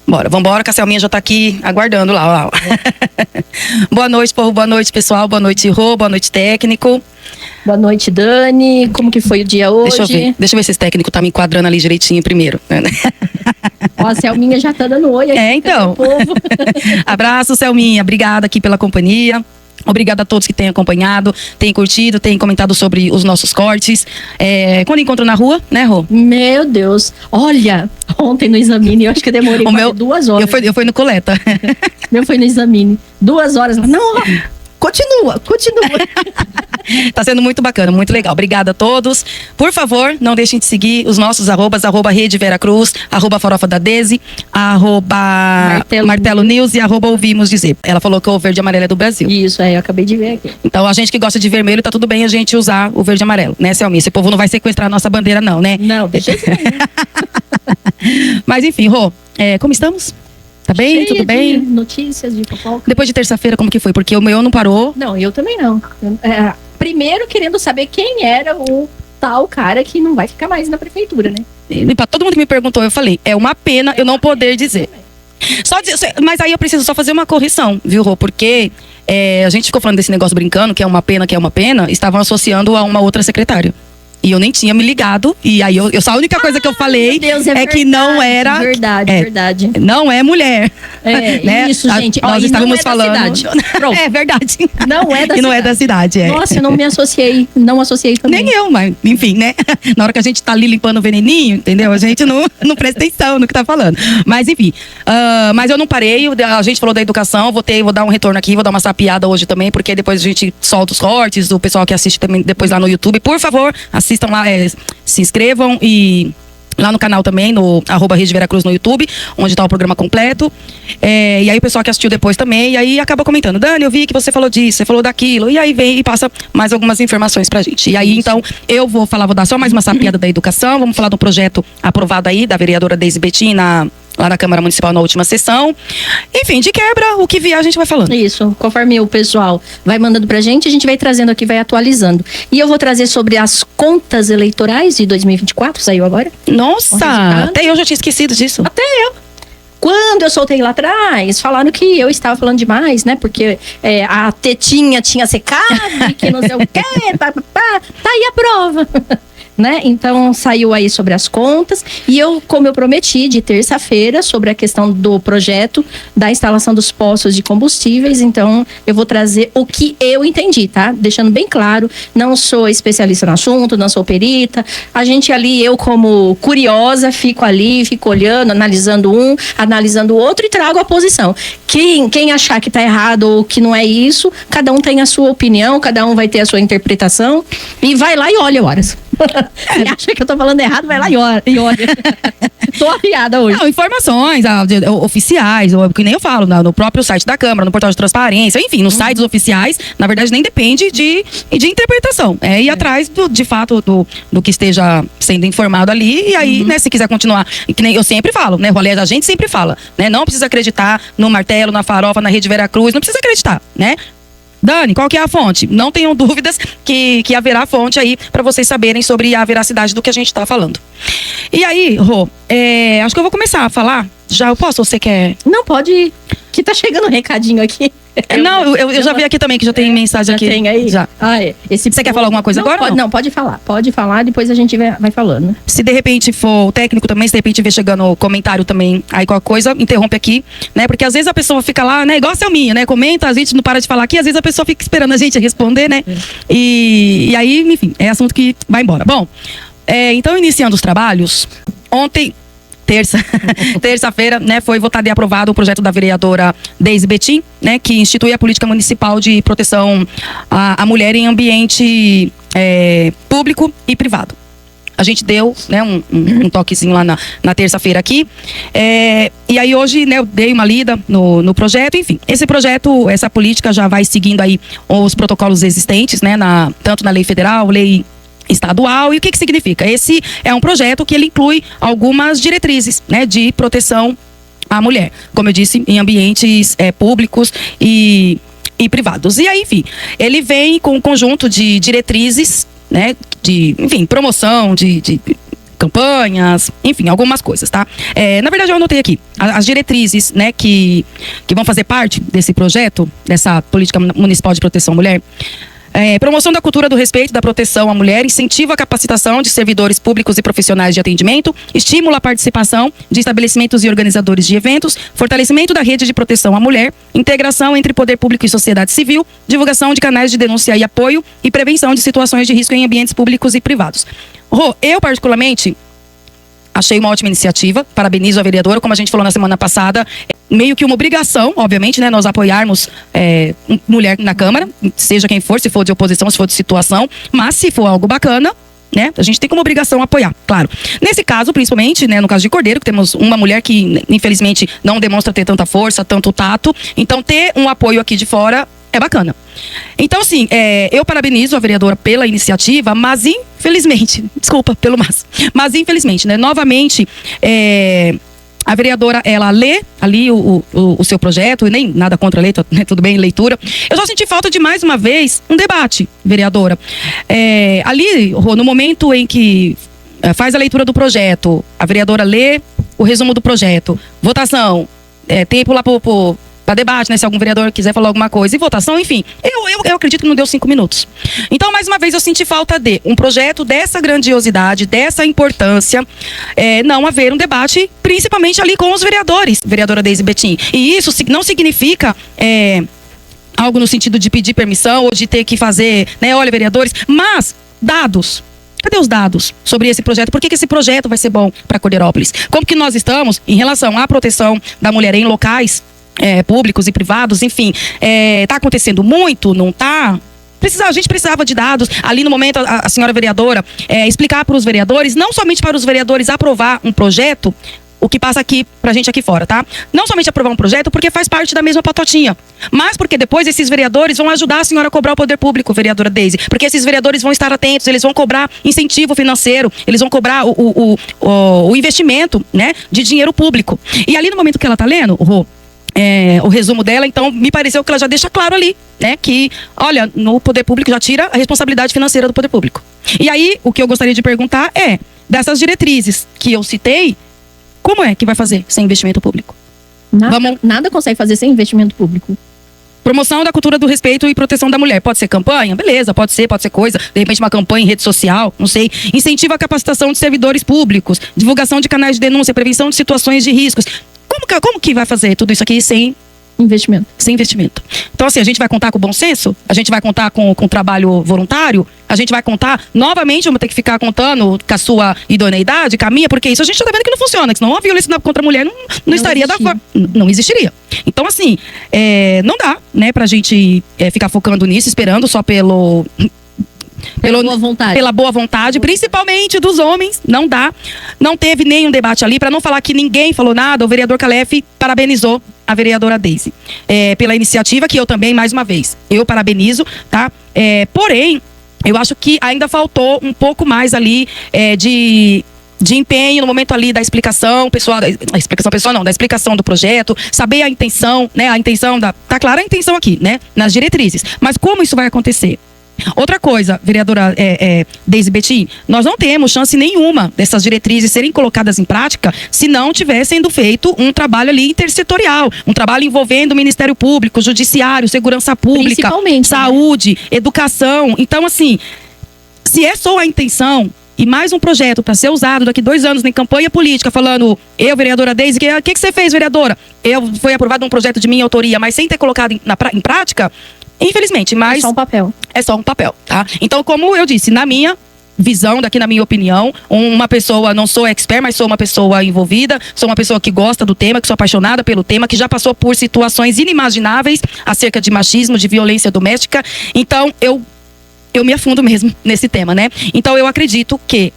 Bora, vambora, que a Selminha já tá aqui aguardando lá. Boa noite, povo, boa noite, pessoal, boa noite, Rô, boa noite, técnico. Boa noite, Dani. Como que foi o dia hoje? Deixa eu ver se esse técnico tá me enquadrando ali direitinho primeiro. Ó, a Selminha já tá dando oi aqui. Então. Povo. Abraço, Selminha. Obrigada aqui pela companhia. Obrigada a todos que têm acompanhado, têm curtido, têm comentado sobre os nossos cortes. Quando encontro na rua, né, Rô? Meu Deus. Olha, ontem no Examine, eu acho que eu demorei 2 horas. Eu fui no coleta. Meu foi no Examine. 2 horas. Não, continua. Tá sendo muito bacana, muito legal. Obrigada a todos. Por favor, não deixem de seguir os nossos arrobas, @Rede Veracruz, @Farofa da Desi, @Martelo News e @Ouvimos Dizer. Ela falou que o verde e amarelo é do Brasil. Isso, eu acabei de ver aqui. Então, a gente que gosta de vermelho, tá tudo bem a gente usar o verde e amarelo, né, Selminha? Esse povo não vai sequestrar a nossa bandeira, não, né? Não, deixa eu ver. Mas enfim, Rô, como estamos? Tá bem? Cheia Tudo bem? de notícias, de fofoca. Depois de terça-feira, como que foi? Porque o meu não parou. Não, eu também não. Primeiro, querendo saber quem era o tal cara que não vai ficar mais na prefeitura, né? E pra todo mundo que me perguntou, eu falei, é uma pena eu não poder dizer. Mas aí eu preciso só fazer uma correção, viu, Rô? Porque a gente ficou falando desse negócio brincando, que é uma pena, estavam associando a uma outra secretária. E eu nem tinha me ligado. E aí só a única coisa que eu falei verdade, que não era. Verdade. Não é mulher. Né? Isso, gente. Nós estávamos falando. É verdade. Não é da cidade. E não é da cidade. Nossa, eu não me associei. Não associei também. Nem eu, mas enfim, né? Na hora que a gente tá ali limpando o veneninho, entendeu? A gente não presta atenção no que tá falando. Mas enfim. Mas eu não parei. A gente falou da educação. Vou dar um retorno aqui, vou dar uma sapiada hoje também, porque depois a gente solta os cortes. O pessoal que assiste também depois lá no YouTube, por favor, assistam lá, se inscrevam e lá no canal também, no @Rede Veracruz no YouTube, onde tá o programa completo. E aí o pessoal que assistiu depois também, e aí acaba comentando, Dani, eu vi que você falou disso, você falou daquilo, e aí vem e passa mais algumas informações pra gente. E aí, então, eu vou dar só mais uma sapiada da educação, vamos falar do projeto aprovado aí, da vereadora Deise Betim, lá na Câmara Municipal na última sessão. Enfim, de quebra, o que vier a gente vai falando. Isso, conforme o pessoal vai mandando pra gente, a gente vai trazendo aqui, vai atualizando. E eu vou trazer sobre as contas eleitorais de 2024, saiu agora? Nossa, até eu já tinha esquecido disso. Até eu. Quando eu soltei lá atrás, falaram que eu estava falando demais, né? Porque a tetinha tinha secado, que não sei o quê, tá aí a prova. Né? Então saiu aí sobre as contas e eu, como eu prometi de terça-feira, sobre a questão do projeto da instalação dos postos de combustíveis, então eu vou trazer o que eu entendi, tá? Deixando bem claro, não sou especialista no assunto, não sou perita, a gente ali, eu como curiosa, fico olhando, analisando um, analisando o outro e trago a posição. Quem achar que tá errado ou que não é isso, cada um tem a sua opinião, cada um vai ter a sua interpretação e vai lá e olha horas. Se acha que eu tô falando errado, vai lá e olha. Tô afiada hoje. Não, informações oficiais, ou que nem eu falo, no próprio site da Câmara, no portal de transparência, enfim, nos sites oficiais, na verdade nem depende de interpretação. Ir atrás de fato do que esteja sendo informado ali, e aí, né, se quiser continuar, que nem eu sempre falo, né, Rolê, a gente sempre fala, né, não precisa acreditar no Martelo, na Farofa, na Rede Veracruz, não precisa acreditar, né? Dani, qual que é a fonte? Não tenham dúvidas que haverá fonte aí para vocês saberem sobre a veracidade do que a gente está falando. E aí, Rô, acho que eu vou começar a falar. Já eu posso ou você quer? Não, pode ir. Que tá chegando um recadinho aqui. Eu já vi aqui também, que já tem mensagem aqui. Já tem aí? Já. Você quer falar alguma coisa agora? Não, pode falar. Pode falar, depois a gente vai falando. Se de repente for o técnico também, se de repente ver chegando comentário também, aí qualquer coisa, interrompe aqui, né? Porque às vezes a pessoa fica lá, né? Igual a Selminha, né? Comenta, a gente não para de falar aqui, às vezes a pessoa fica esperando a gente responder, né? E aí, enfim, é assunto que vai embora. Bom, então iniciando os trabalhos, ontem... Terça-feira, né, foi votado e aprovado o projeto da vereadora Deise Betim, né, que institui a política municipal de proteção à mulher em ambiente público e privado. A gente deu, né, um toquezinho lá na terça-feira aqui. E aí hoje, né, eu dei uma lida no projeto. Enfim, esse projeto, essa política já vai seguindo aí os protocolos existentes, né, tanto na lei federal, lei estadual. E o que significa? Esse é um projeto que ele inclui algumas diretrizes, né, de proteção à mulher, como eu disse, em ambientes públicos e privados. E aí, enfim, ele vem com um conjunto de diretrizes, né, de, enfim, promoção, de campanhas, enfim, algumas coisas, tá? Na verdade, eu anotei aqui as diretrizes, né, que vão fazer parte desse projeto, dessa política municipal de proteção à mulher. Promoção da cultura do respeito e da proteção à mulher, incentiva a capacitação de servidores públicos e profissionais de atendimento, estimula a participação de estabelecimentos e organizadores de eventos, fortalecimento da rede de proteção à mulher, integração entre poder público e sociedade civil, divulgação de canais de denúncia e apoio e prevenção de situações de risco em ambientes públicos e privados. Rô, eu particularmente achei uma ótima iniciativa, parabenizo a vereadora, como a gente falou na semana passada, meio que uma obrigação, obviamente, né, nós apoiarmos mulher na Câmara, seja quem for, se for de oposição, se for de situação, mas se for algo bacana, né, a gente tem como obrigação apoiar, claro. Nesse caso, principalmente, né, no caso de Cordeiro, que temos uma mulher que, infelizmente, não demonstra ter tanta força, tanto tato, então ter um apoio aqui de fora é bacana. Então, assim, eu parabenizo a vereadora pela iniciativa, mas infelizmente, desculpa pelo mas infelizmente, né, novamente, a vereadora, ela lê ali o seu projeto, e nem nada contra a lei, né, tudo bem, leitura. Eu só senti falta de, mais uma vez, um debate, vereadora. Ali, no momento em que faz a leitura do projeto, a vereadora lê o resumo do projeto, votação, tempo lá para debate, né? Se algum vereador quiser falar alguma coisa. E votação, enfim. Eu acredito que não deu 5 minutos. Então, mais uma vez, eu senti falta de um projeto dessa grandiosidade, dessa importância, não haver um debate, principalmente ali com os vereadores, vereadora Deise Betim. E isso não significa algo no sentido de pedir permissão ou de ter que fazer, né? Olha, vereadores, mas dados. Cadê os dados sobre esse projeto? Por que esse projeto vai ser bom para Cordeirópolis? Como que nós estamos em relação à proteção da mulher em locais públicos e privados, enfim, tá acontecendo muito, não tá? A gente precisava de dados. Ali no momento, a senhora vereadora explicar para os vereadores, não somente para os vereadores aprovar um projeto, o que passa aqui pra gente aqui fora, tá? Não somente aprovar um projeto, porque faz parte da mesma patotinha, mas porque depois esses vereadores vão ajudar a senhora a cobrar o poder público, vereadora Deise, porque esses vereadores vão estar atentos, eles vão cobrar incentivo financeiro, eles vão cobrar o investimento, né, de dinheiro público. E ali no momento que ela tá lendo, o resumo dela, então me pareceu que ela já deixa claro ali, né, que, olha, no poder público já tira a responsabilidade financeira do poder público. E aí, o que eu gostaria de perguntar dessas diretrizes que eu citei, como é que vai fazer sem investimento público? Nada consegue fazer sem investimento público. Promoção da cultura do respeito e proteção da mulher. Pode ser campanha? Beleza, pode ser coisa. De repente uma campanha em rede social, não sei. Incentiva a capacitação de servidores públicos. Divulgação de canais de denúncia, prevenção de situações de riscos. Como que vai fazer tudo isso aqui sem investimento? Sem investimento. Então, assim, a gente vai contar com o bom senso? A gente vai contar com trabalho voluntário? A gente vai contar, novamente, vamos ter que ficar contando com a sua idoneidade, com a minha, porque isso a gente já tá vendo que não funciona, que senão a violência contra a mulher não estaria da forma. Não existiria. Então, assim, não dá, né, pra gente ficar focando nisso, esperando só pela boa vontade, principalmente dos homens, não dá. Não teve nenhum debate ali, para não falar que ninguém falou nada. O vereador Calef parabenizou a vereadora Deise pela iniciativa, que eu também, mais uma vez, eu parabenizo, tá? Porém, eu acho que ainda faltou um pouco mais ali de empenho no momento ali da explicação pessoal, da explicação do projeto, saber a intenção, né? Tá clara a intenção aqui, né? Nas diretrizes. Mas como isso vai acontecer? Outra coisa, vereadora Deise Betim, nós não temos chance nenhuma dessas diretrizes serem colocadas em prática se não tiver sendo feito um trabalho ali intersetorial, um trabalho envolvendo o Ministério Público, Judiciário, Segurança Pública, Saúde, Educação. Então, assim, se é só a intenção e mais um projeto para ser usado daqui 2 anos em campanha política, falando, eu, vereadora Deise, o que você fez, vereadora? Foi aprovado um projeto de minha autoria, mas sem ter colocado em prática, infelizmente, mas... É só um papel. É só um papel, tá? Então, como eu disse, na minha visão, daqui na minha opinião, uma pessoa, não sou expert, mas sou uma pessoa envolvida, sou uma pessoa que gosta do tema, que sou apaixonada pelo tema, que já passou por situações inimagináveis acerca de machismo, de violência doméstica. Então, eu me afundo mesmo nesse tema, né? Então, eu acredito que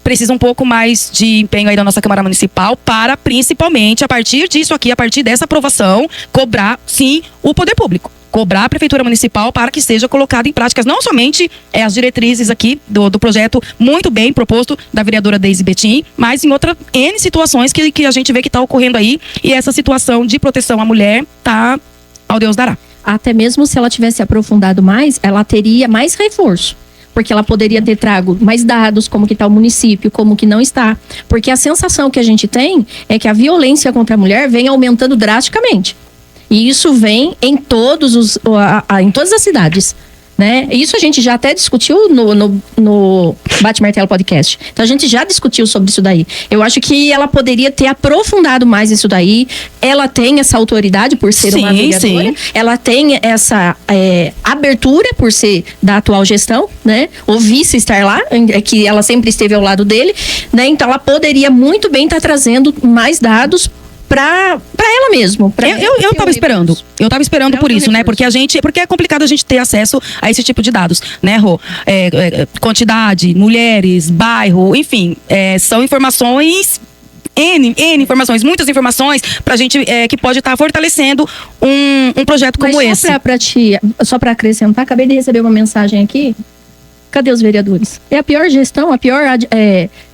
precisa um pouco mais de empenho aí da nossa Câmara Municipal para, principalmente, a partir disso aqui, a partir dessa aprovação, cobrar, sim, o poder público. Cobrar a Prefeitura Municipal para que seja colocado em práticas não somente as diretrizes aqui do projeto muito bem proposto da vereadora Deise Betim, mas em outras N situações que a gente vê que está ocorrendo aí, e essa situação de proteção à mulher tá ao Deus dará. Até mesmo se ela tivesse aprofundado mais, ela teria mais reforço. porque ela poderia ter trago mais dados, como que está o município, como que não está. Porque a sensação que a gente tem é que a violência contra a mulher vem aumentando drasticamente. E isso vem em todas as cidades. Né? Isso a gente já até discutiu no Bate Martelo Podcast. Então a gente já discutiu sobre isso daí. Eu acho que ela poderia ter aprofundado mais isso daí. Ela tem essa autoridade por ser uma vereadora. Ela tem essa abertura por ser da atual gestão, né? O vice estar lá, que ela sempre esteve ao lado dele, né? Então ela poderia muito bem estar trazendo mais dados pra ela mesmo. Eu tava esperando por isso, né? Porque é complicado a gente ter acesso a esse tipo de dados, né, Rô? Quantidade, mulheres, bairro, enfim, são informações, N informações, muitas informações pra gente que pode estar fortalecendo um projeto como esse. Só pra acrescentar, acabei de receber uma mensagem aqui. Cadê os vereadores? É a pior gestão, a pior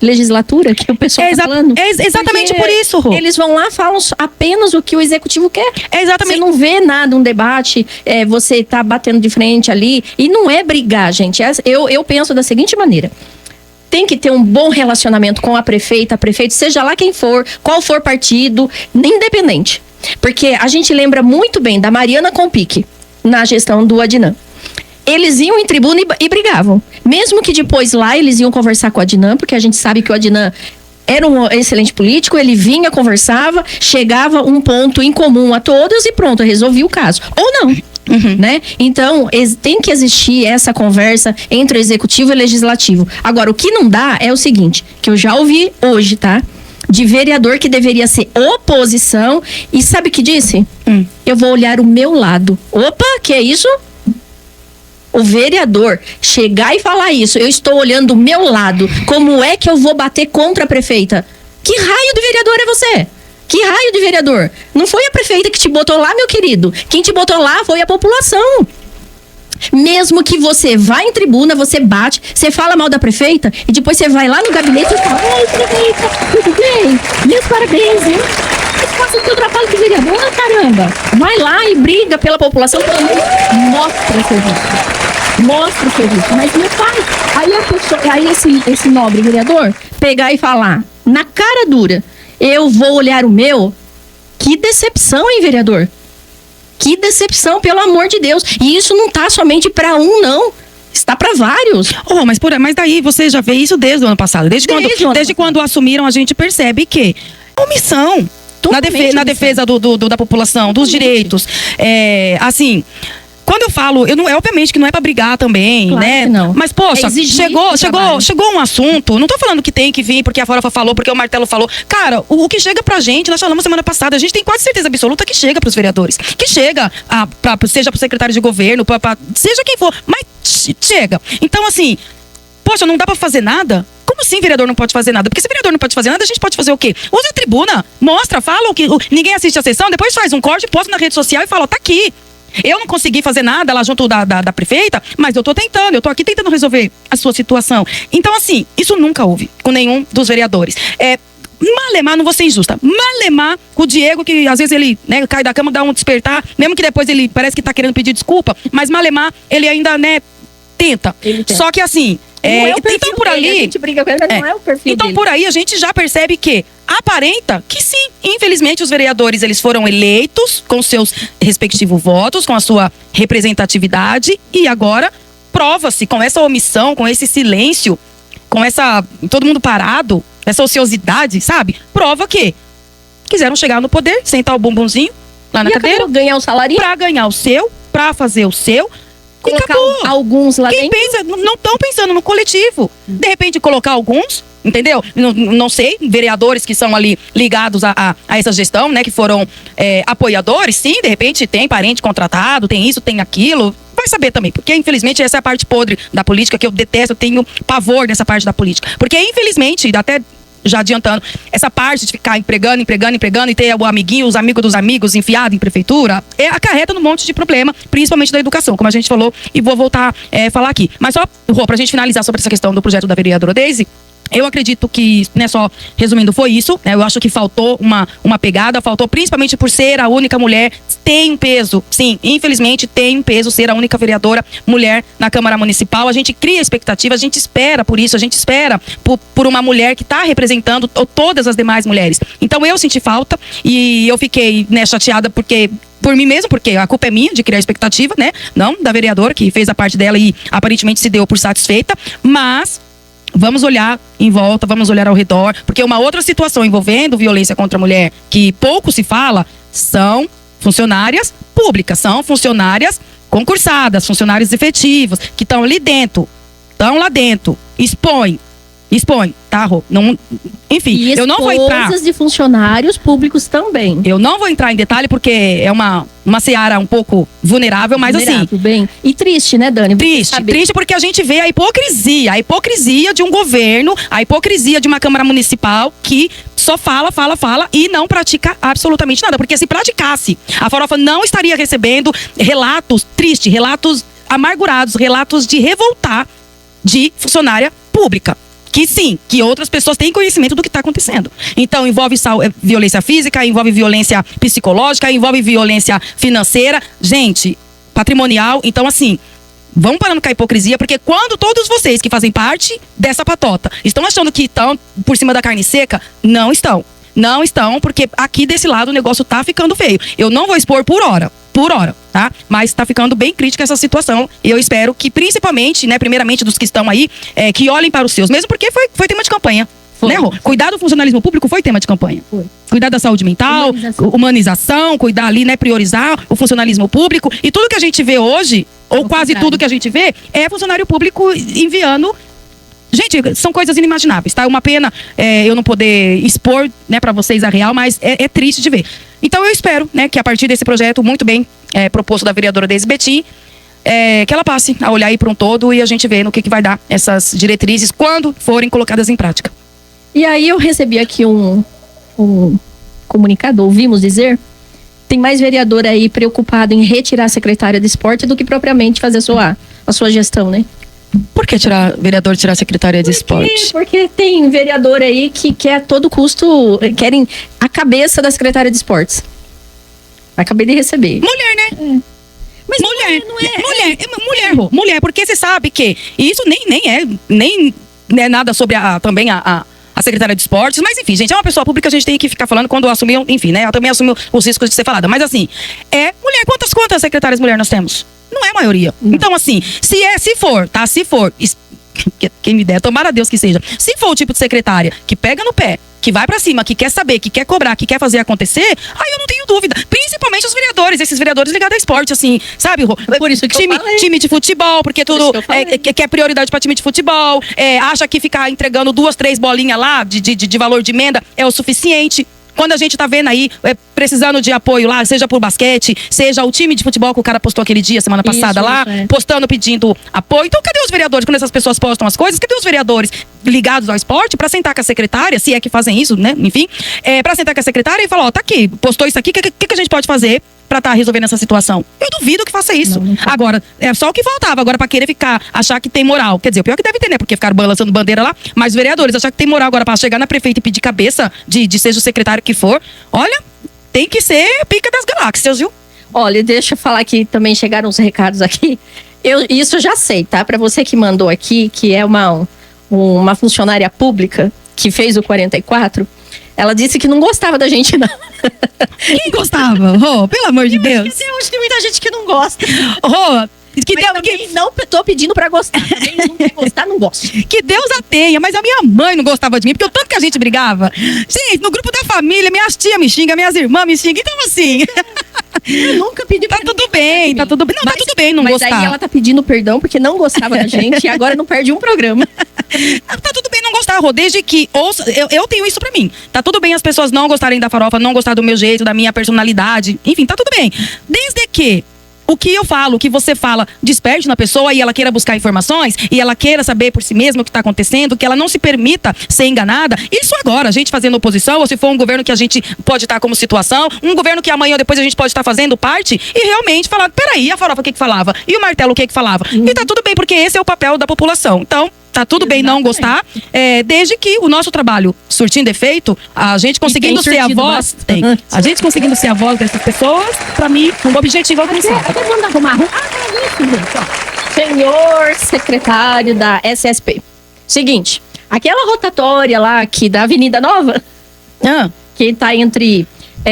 legislatura que o pessoal está falando. É exatamente por isso, Rô. Eles vão lá, falam apenas o que o executivo quer. Exatamente. Você não vê nada, um debate, você tá batendo de frente ali. E não é brigar, gente. Eu penso da seguinte maneira. Tem que ter um bom relacionamento com a prefeita, seja lá quem for, qual for partido, independente. Porque a gente lembra muito bem da Mariana Compique, na gestão do Adnan. Eles iam em tribuna e brigavam. Mesmo que depois lá eles iam conversar com o Adnan, porque a gente sabe que o Adnan era um excelente político, ele vinha, conversava, chegava um ponto em comum a todos e pronto, resolvia o caso. Ou não. Né? Então, tem que existir essa conversa entre o executivo e o legislativo. Agora, o que não dá é o seguinte, que eu já ouvi hoje, tá? De vereador que deveria ser oposição e sabe o que disse? Eu vou olhar o meu lado. Opa, que é isso? O vereador chegar e falar isso, eu estou olhando o meu lado, como é que eu vou bater contra a prefeita? Que raio de vereador é você? Que raio de vereador? Não foi a prefeita que te botou lá, meu querido. Quem te botou lá foi a população. Mesmo que você vá em tribuna, você bate, você fala mal da prefeita e depois você vai lá no gabinete e fala: oi, prefeita, tudo bem? Meus parabéns, hein? Mas faça o seu trabalho de vereador, caramba. Vai lá e briga pela população, pelo menos mostra o serviço. Mostra o serviço, mas não faz. Aí esse nobre vereador pegar e falar, na cara dura, eu vou olhar o meu. Que decepção, hein, vereador? Que decepção, pelo amor de Deus. E isso não tá somente para um, não. Está para vários. Mas daí você já vê isso desde o ano passado. Desde quando assumiram, a gente percebe que omissão na defesa da população, dos direitos. Assim... Quando eu falo, obviamente que não é pra brigar também, claro, né? Não. Mas, poxa, chegou um assunto, não tô falando que tem que vir porque a Farofa falou, porque o Martelo falou. Cara, o que chega pra gente, nós falamos semana passada, a gente tem quase certeza absoluta que chega pros vereadores. Que chega, seja pro secretário de governo, seja quem for, mas chega. Então, assim, poxa, não dá pra fazer nada? Como assim vereador não pode fazer nada? Porque se vereador não pode fazer nada, a gente pode fazer o quê? Usa a tribuna, mostra, fala o que ninguém assiste a sessão, depois faz um corte, posta na rede social e fala, ó, tá aqui. Eu não consegui fazer nada lá junto da prefeita, mas eu tô aqui tentando resolver a sua situação. Então, assim, isso nunca houve com nenhum dos vereadores. Malemar, não vou ser injusta, malemar com o Diego, que às vezes ele cai da cama, dá um despertar, mesmo que depois ele parece que tá querendo pedir desculpa, mas malemar, ele ainda, tenta. Só que assim... então por ali, a gente briga com ele, mas não é o perfil então dele. Por aí a gente já percebe que aparenta que sim, infelizmente os vereadores eles foram eleitos com seus respectivos votos, com a sua representatividade e agora prova-se com essa omissão, com esse silêncio, com essa todo mundo parado, essa ociosidade, sabe? Prova que quiseram chegar no poder, sentar o bumbumzinho lá na cadeira, ganhar o salário, pra ganhar o seu, pra fazer o seu. Colocar alguns lá dentro. Quem pensa, não estão pensando no coletivo. De repente, colocar alguns, entendeu? Não sei, vereadores que são ali ligados a essa gestão, né? Que foram apoiadores, sim, de repente tem parente contratado, tem isso, tem aquilo. Vai saber também, porque infelizmente essa é a parte podre da política, que eu detesto, eu tenho pavor dessa parte da política. Porque infelizmente, até... já adiantando, essa parte de ficar empregando e ter o amiguinho, os amigos dos amigos enfiado em prefeitura, acarreta num monte de problema, principalmente da educação, como a gente falou, e vou voltar a falar aqui. Mas só, Rô, pra gente finalizar sobre essa questão do projeto da vereadora Deise, Eu acredito que, né, só resumindo, foi isso, né? Eu acho que faltou uma pegada, faltou principalmente por ser a única mulher. Tem um peso, sim, infelizmente tem um peso ser a única vereadora mulher na Câmara Municipal. A gente cria expectativa, a gente espera por isso, a gente espera por uma mulher que está representando todas as demais mulheres. Então eu senti falta e eu fiquei, né, chateada por mim mesmo, porque a culpa é minha de criar expectativa, né? Não da vereadora, que fez a parte dela e aparentemente se deu por satisfeita, mas vamos olhar em volta, vamos olhar ao redor, porque uma outra situação envolvendo violência contra a mulher, que pouco se fala, são funcionárias públicas, são funcionárias concursadas, funcionários efetivos, que estão ali dentro, estão lá dentro, expõe, tá, Rô? Não, enfim, e eu não vou entrar. Esposas de funcionários públicos também. Eu não vou entrar em detalhe porque é uma seara um pouco vulnerável, mas assim. Bem. E triste, né, Dani? Triste porque a gente vê a hipocrisia de um governo, a hipocrisia de uma Câmara Municipal que só fala e não pratica absolutamente nada. Porque se praticasse, a Farofa não estaria recebendo relatos tristes, relatos amargurados, relatos de revoltar de funcionária pública. Que sim, que outras pessoas têm conhecimento do que está acontecendo. Então, envolve violência física, envolve violência psicológica, envolve violência financeira, gente, patrimonial. Então, assim, vamos parando com a hipocrisia, porque quando todos vocês que fazem parte dessa patota estão achando que estão por cima da carne seca, não estão. Não estão, porque aqui desse lado o negócio tá ficando feio. Eu não vou expor por hora, tá? Mas tá ficando bem crítica essa situação. E eu espero que, principalmente, né, primeiramente dos que estão aí, que olhem para os seus. Mesmo porque foi tema de campanha. Né, Rô? Cuidar do funcionalismo público foi tema de campanha. Foi. Cuidar da saúde mental, humanização, cuidar ali, né, priorizar o funcionalismo público. E tudo que a gente vê hoje, ou quase tudo que a gente vê, é funcionário público enviando. Gente, são coisas inimagináveis, tá? É uma pena eu não poder expor, né, para vocês a real, mas é triste de ver. Então eu espero, né, que a partir desse projeto muito bem proposto da vereadora Deise Betim, que ela passe a olhar aí para um todo e a gente vê no que vai dar essas diretrizes quando forem colocadas em prática. E aí eu recebi aqui um comunicado, ouvimos dizer, tem mais vereador aí preocupado em retirar a secretária de esporte do que propriamente fazer a sua gestão, né? Por que vereador tirar a secretária de esporte? Porque tem vereador aí que quer a todo custo, querem a cabeça da secretária de esportes. Acabei de receber. Mulher, né? Mas mulher, porque você sabe que isso nem é nada sobre também a secretária de esportes, mas enfim, gente, é uma pessoa pública, a gente tem que ficar falando quando assumiu, enfim, né? Ela também assumiu os riscos de ser falada, mas assim, mulher, quantas secretárias mulher nós temos? Não é a maioria. Não. Então, assim, se for, quem me der, tomara a Deus que seja. Se for o tipo de secretária que pega no pé, que vai pra cima, que quer saber, que quer cobrar, que quer fazer acontecer, aí eu não tenho dúvida. Principalmente os vereadores, esses vereadores ligados ao esporte, assim, sabe? Por isso que time de futebol, porque tudo quer prioridade pra time de futebol, acha que ficar entregando 2, 3 bolinhas lá de valor de emenda é o suficiente. Quando a gente tá vendo aí, precisando de apoio lá, seja por basquete, seja o time de futebol que o cara postou aquele dia, semana passada postando, pedindo apoio. Então, cadê os vereadores? Quando essas pessoas postam as coisas, cadê os vereadores ligados ao esporte pra sentar com a secretária, se é que fazem isso, né? Enfim, pra sentar com a secretária e falar, tá aqui, postou isso aqui, o que a gente pode fazer pra estar resolvendo essa situação? Eu duvido que faça isso. Não. Agora, é só o que faltava. Agora, pra querer achar que tem moral. Quer dizer, o pior que deve ter, né? Porque ficaram balançando bandeira lá. Mas os vereadores achar que tem moral agora pra chegar na prefeita e pedir cabeça de seja o secretário que for. Olha, tem que ser pica das galáxias, viu? Olha, deixa eu falar que também chegaram uns recados aqui. Isso eu já sei, tá? Pra você que mandou aqui, que é uma funcionária pública que fez o 44... Ela disse que não gostava da gente, não. Quem gostava? Rô, pelo amor de Deus. Acho que tem muita gente que não gosta. Rô, não tô pedindo pra gostar. Quem não quer gostar, não gosta. Que Deus a tenha, mas a minha mãe não gostava de mim, porque o tanto que a gente brigava. Gente, no grupo da família, minhas tias me xingam, minhas irmãs me xingam. Então, assim... Eu nunca pedi Tá tudo bem, tá tudo bem. Não, tá tudo bem não gostar. Mas aí ela tá pedindo perdão porque não gostava da gente e agora não perde um programa. Tá tudo bem não gostar, Rô, desde que eu tenho isso pra mim. Tá tudo bem as pessoas não gostarem da Farofa, não gostar do meu jeito, da minha personalidade. Enfim, tá tudo bem. Desde que o que eu falo, o que você fala, desperte na pessoa e ela queira buscar informações e ela queira saber por si mesma o que está acontecendo, que ela não se permita ser enganada. Isso agora, a gente fazendo oposição, ou se for um governo que a gente pode estar como situação, um governo que amanhã ou depois a gente pode estar fazendo parte e realmente falar, peraí, a Farofa o que falava? E o Martelo o que falava? E tá tudo bem, porque esse é o papel da população. Então, Tá tudo bem não gostar, desde que o nosso trabalho surtindo efeito, a gente conseguindo ser a voz, a gente conseguindo ser a voz dessas pessoas, pra mim, o objetivo é alcançado. Vamos arrumar. Isso, gente, ó. Senhor secretário da SSP. Seguinte, aquela rotatória lá aqui da Avenida Nova, que tá entre...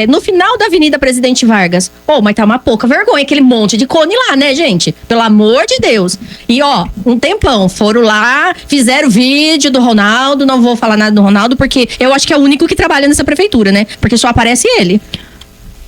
no final da Avenida Presidente Vargas. Mas tá uma pouca vergonha aquele monte de cone lá, né, gente? Pelo amor de Deus. E, um tempão, foram lá, fizeram vídeo do Ronaldo. Não vou falar nada do Ronaldo, porque eu acho que é o único que trabalha nessa prefeitura, né? Porque só aparece ele.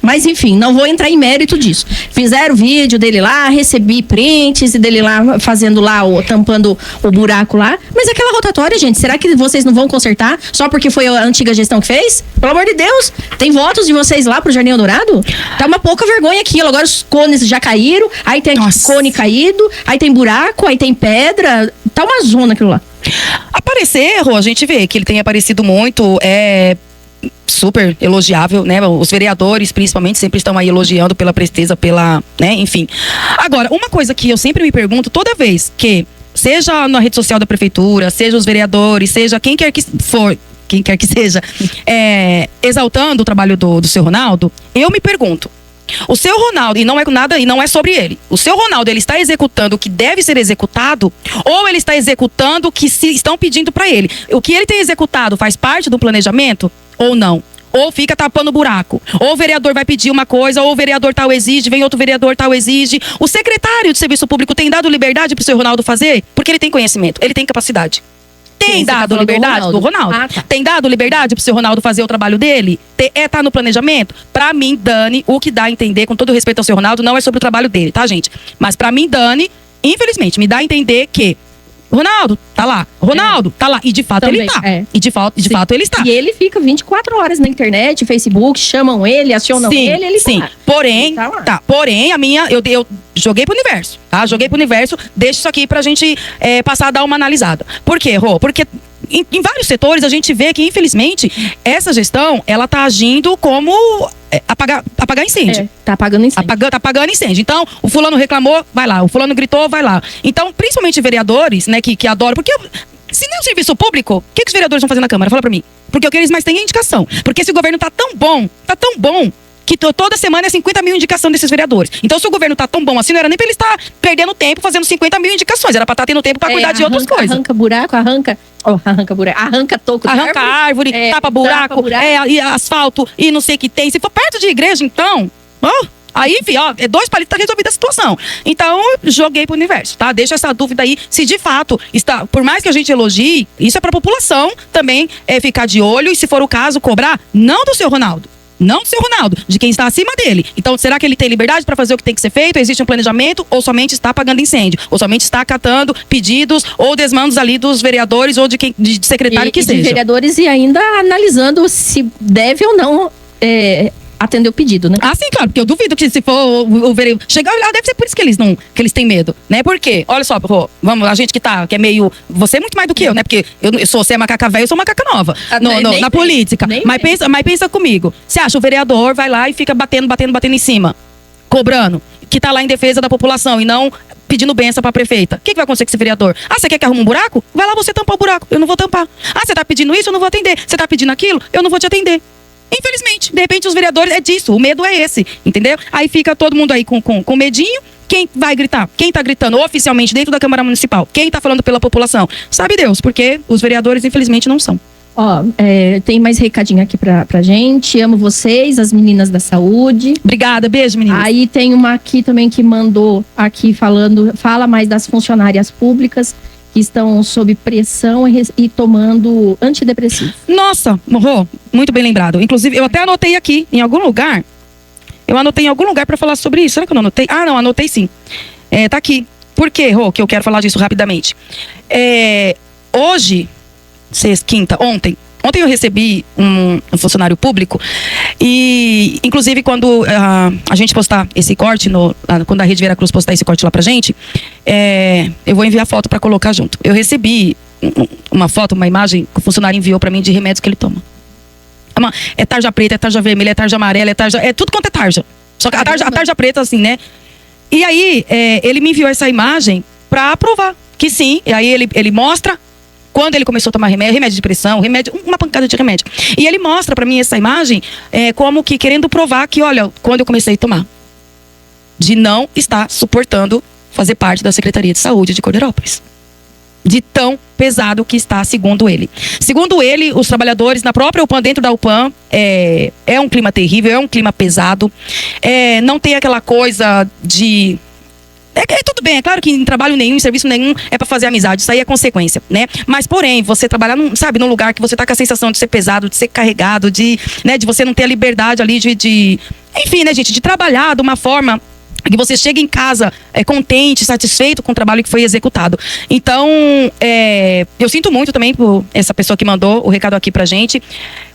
Mas, enfim, não vou entrar em mérito disso. Fizeram vídeo dele lá, recebi prints dele lá, fazendo lá, tampando o buraco lá. Mas aquela rotatória, gente, será que vocês não vão consertar só porque foi a antiga gestão que fez? Pelo amor de Deus, tem votos de vocês lá pro Jardim Eldorado? Tá uma pouca vergonha aquilo. Agora os cones já caíram, aí tem cone caído, aí tem buraco, aí tem pedra. Tá uma zona aquilo lá. Aparecer, Rô, a gente vê que ele tem aparecido muito, super elogiável, né? Os vereadores, principalmente, sempre estão aí elogiando pela presteza, né? Enfim. Agora, uma coisa que eu sempre me pergunto, toda vez que, seja na rede social da prefeitura, seja os vereadores, seja quem quer que seja, exaltando o trabalho do seu Ronaldo, eu me pergunto, o seu Ronaldo, e não é nada, e não é sobre ele, o seu Ronaldo, ele está executando o que deve ser executado, ou ele está executando o que estão pedindo para ele? O que ele tem executado faz parte do planejamento ou não? Ou fica tapando buraco? Ou o vereador vai pedir uma coisa, ou o vereador tal exige, vem outro vereador tal exige. O secretário de Serviço Público tem dado liberdade para o seu Ronaldo fazer? Porque ele tem conhecimento, ele tem capacidade. Tem dado liberdade do Ronaldo? Tá. Tem dado liberdade pro seu Ronaldo fazer o trabalho dele? Tá no planejamento? Pra mim, Dani, o que dá a entender, com todo respeito ao seu Ronaldo, não é sobre o trabalho dele, tá, gente? Mas pra mim, Dani, infelizmente, me dá a entender que Ronaldo tá lá. Ronaldo tá lá. E de fato também, ele tá. E de fato ele está. E ele fica 24 horas na internet, Facebook, chamam ele, acionam ele tá. Porém, porém, a minha, eu joguei pro universo, tá? Joguei pro universo, deixa isso aqui pra gente passar a dar uma analisada. Por quê, Rô? Porque em vários setores a gente vê que, infelizmente, essa gestão, ela tá agindo como apagar incêndio. Tá apagando incêndio. Tá apagando incêndio. Então, o fulano reclamou, vai lá. O fulano gritou, vai lá. Então, principalmente vereadores, né, que adoram. Porque se não é um serviço público, o que os vereadores vão fazer na Câmara? Fala pra mim. Porque o que eles mais têm é indicação. Porque esse governo tá tão bom, que toda semana é 50 mil indicação desses vereadores. Então, se o governo tá tão bom assim, não era nem pra ele estar perdendo tempo fazendo 50 mil indicações. Era pra estar tendo tempo pra cuidar de outras coisas. Arranca buraco, arranca toco de arranca árvore, tapa buraco, e asfalto, e não sei o que tem. Se for perto de igreja, então... Aí, enfim, 2 palitos tá resolvida a situação. Então, joguei pro universo, tá? Deixa essa dúvida aí, se de fato está, por mais que a gente elogie, isso é pra população também ficar de olho e, se for o caso, cobrar, não do seu Ronaldo. Não do seu Ronaldo, de quem está acima dele. Então, será que ele tem liberdade para fazer o que tem que ser feito? Existe um planejamento? Ou somente está apagando incêndio? Ou somente está acatando pedidos ou desmandos ali dos vereadores ou de secretário que seja? De vereadores e ainda analisando se deve ou não atender o pedido, né? Sim, claro, porque eu duvido que se for o vereador chegar lá, deve ser por isso que eles têm medo, né? Por quê? Olha só, vamos, a gente que é meio... Você é muito mais do que eu, né? Porque você é macaca velha, eu sou macaca nova na política. Mas pensa comigo. Você acha, o vereador vai lá e fica batendo em cima, cobrando, que tá lá em defesa da população e não pedindo benção pra prefeita. O que vai acontecer com esse vereador? Você quer que arrume um buraco? Vai lá você tampar o buraco, eu não vou tampar. Você tá pedindo isso, eu não vou atender. Você tá pedindo aquilo, eu não vou te atender. Infelizmente, de repente os vereadores é disso, o medo é esse, entendeu? Aí fica todo mundo aí com medinho. Quem vai gritar? Quem tá gritando oficialmente dentro da Câmara Municipal? Quem tá falando pela população? Sabe Deus, porque os vereadores infelizmente não são. Tem mais recadinho aqui pra gente. Amo vocês, as meninas da saúde. Obrigada, beijo, meninas. Aí tem uma aqui também que mandou aqui fala mais das funcionárias públicas que estão sob pressão e tomando antidepressivos. Nossa, Rô, muito bem lembrado. Inclusive, eu até anotei aqui, em algum lugar. Eu anotei em algum lugar para falar sobre isso. Será que eu não anotei? Não, anotei sim. Tá aqui. Por quê, Rô, que eu quero falar disso rapidamente? Hoje, ontem eu recebi um funcionário público e, inclusive, quando a gente postar esse corte, quando a Rede Veracruz postar esse corte lá pra gente, eu vou enviar foto pra colocar junto. Eu recebi uma foto, uma imagem que o funcionário enviou pra mim de remédios que ele toma. É tarja preta, é tarja vermelha, é tarja amarela, é tudo quanto é tarja. Só que a tarja preta, assim, né? E aí, ele me enviou essa imagem pra aprovar. que sim, e aí ele mostra quando ele começou a tomar remédio de pressão, uma pancada de remédio. E ele mostra pra mim essa imagem como que querendo provar que, olha, quando eu comecei a tomar, de não estar suportando fazer parte da Secretaria de Saúde de Cordeirópolis. De tão pesado que está, segundo ele. Segundo ele, os trabalhadores na própria UPAM, dentro da UPAM, é um clima terrível, é um clima pesado. Não tem aquela coisa de... tudo bem, é claro que em trabalho nenhum, em serviço nenhum, é pra fazer amizade, isso aí é consequência, né? Mas, porém, você trabalhar, num lugar que você tá com a sensação de ser pesado, de ser carregado, de você não ter a liberdade ali enfim, né, gente, de trabalhar de uma forma que você chega em casa contente, satisfeito com o trabalho que foi executado. Então, eu sinto muito também por essa pessoa que mandou o recado aqui pra gente.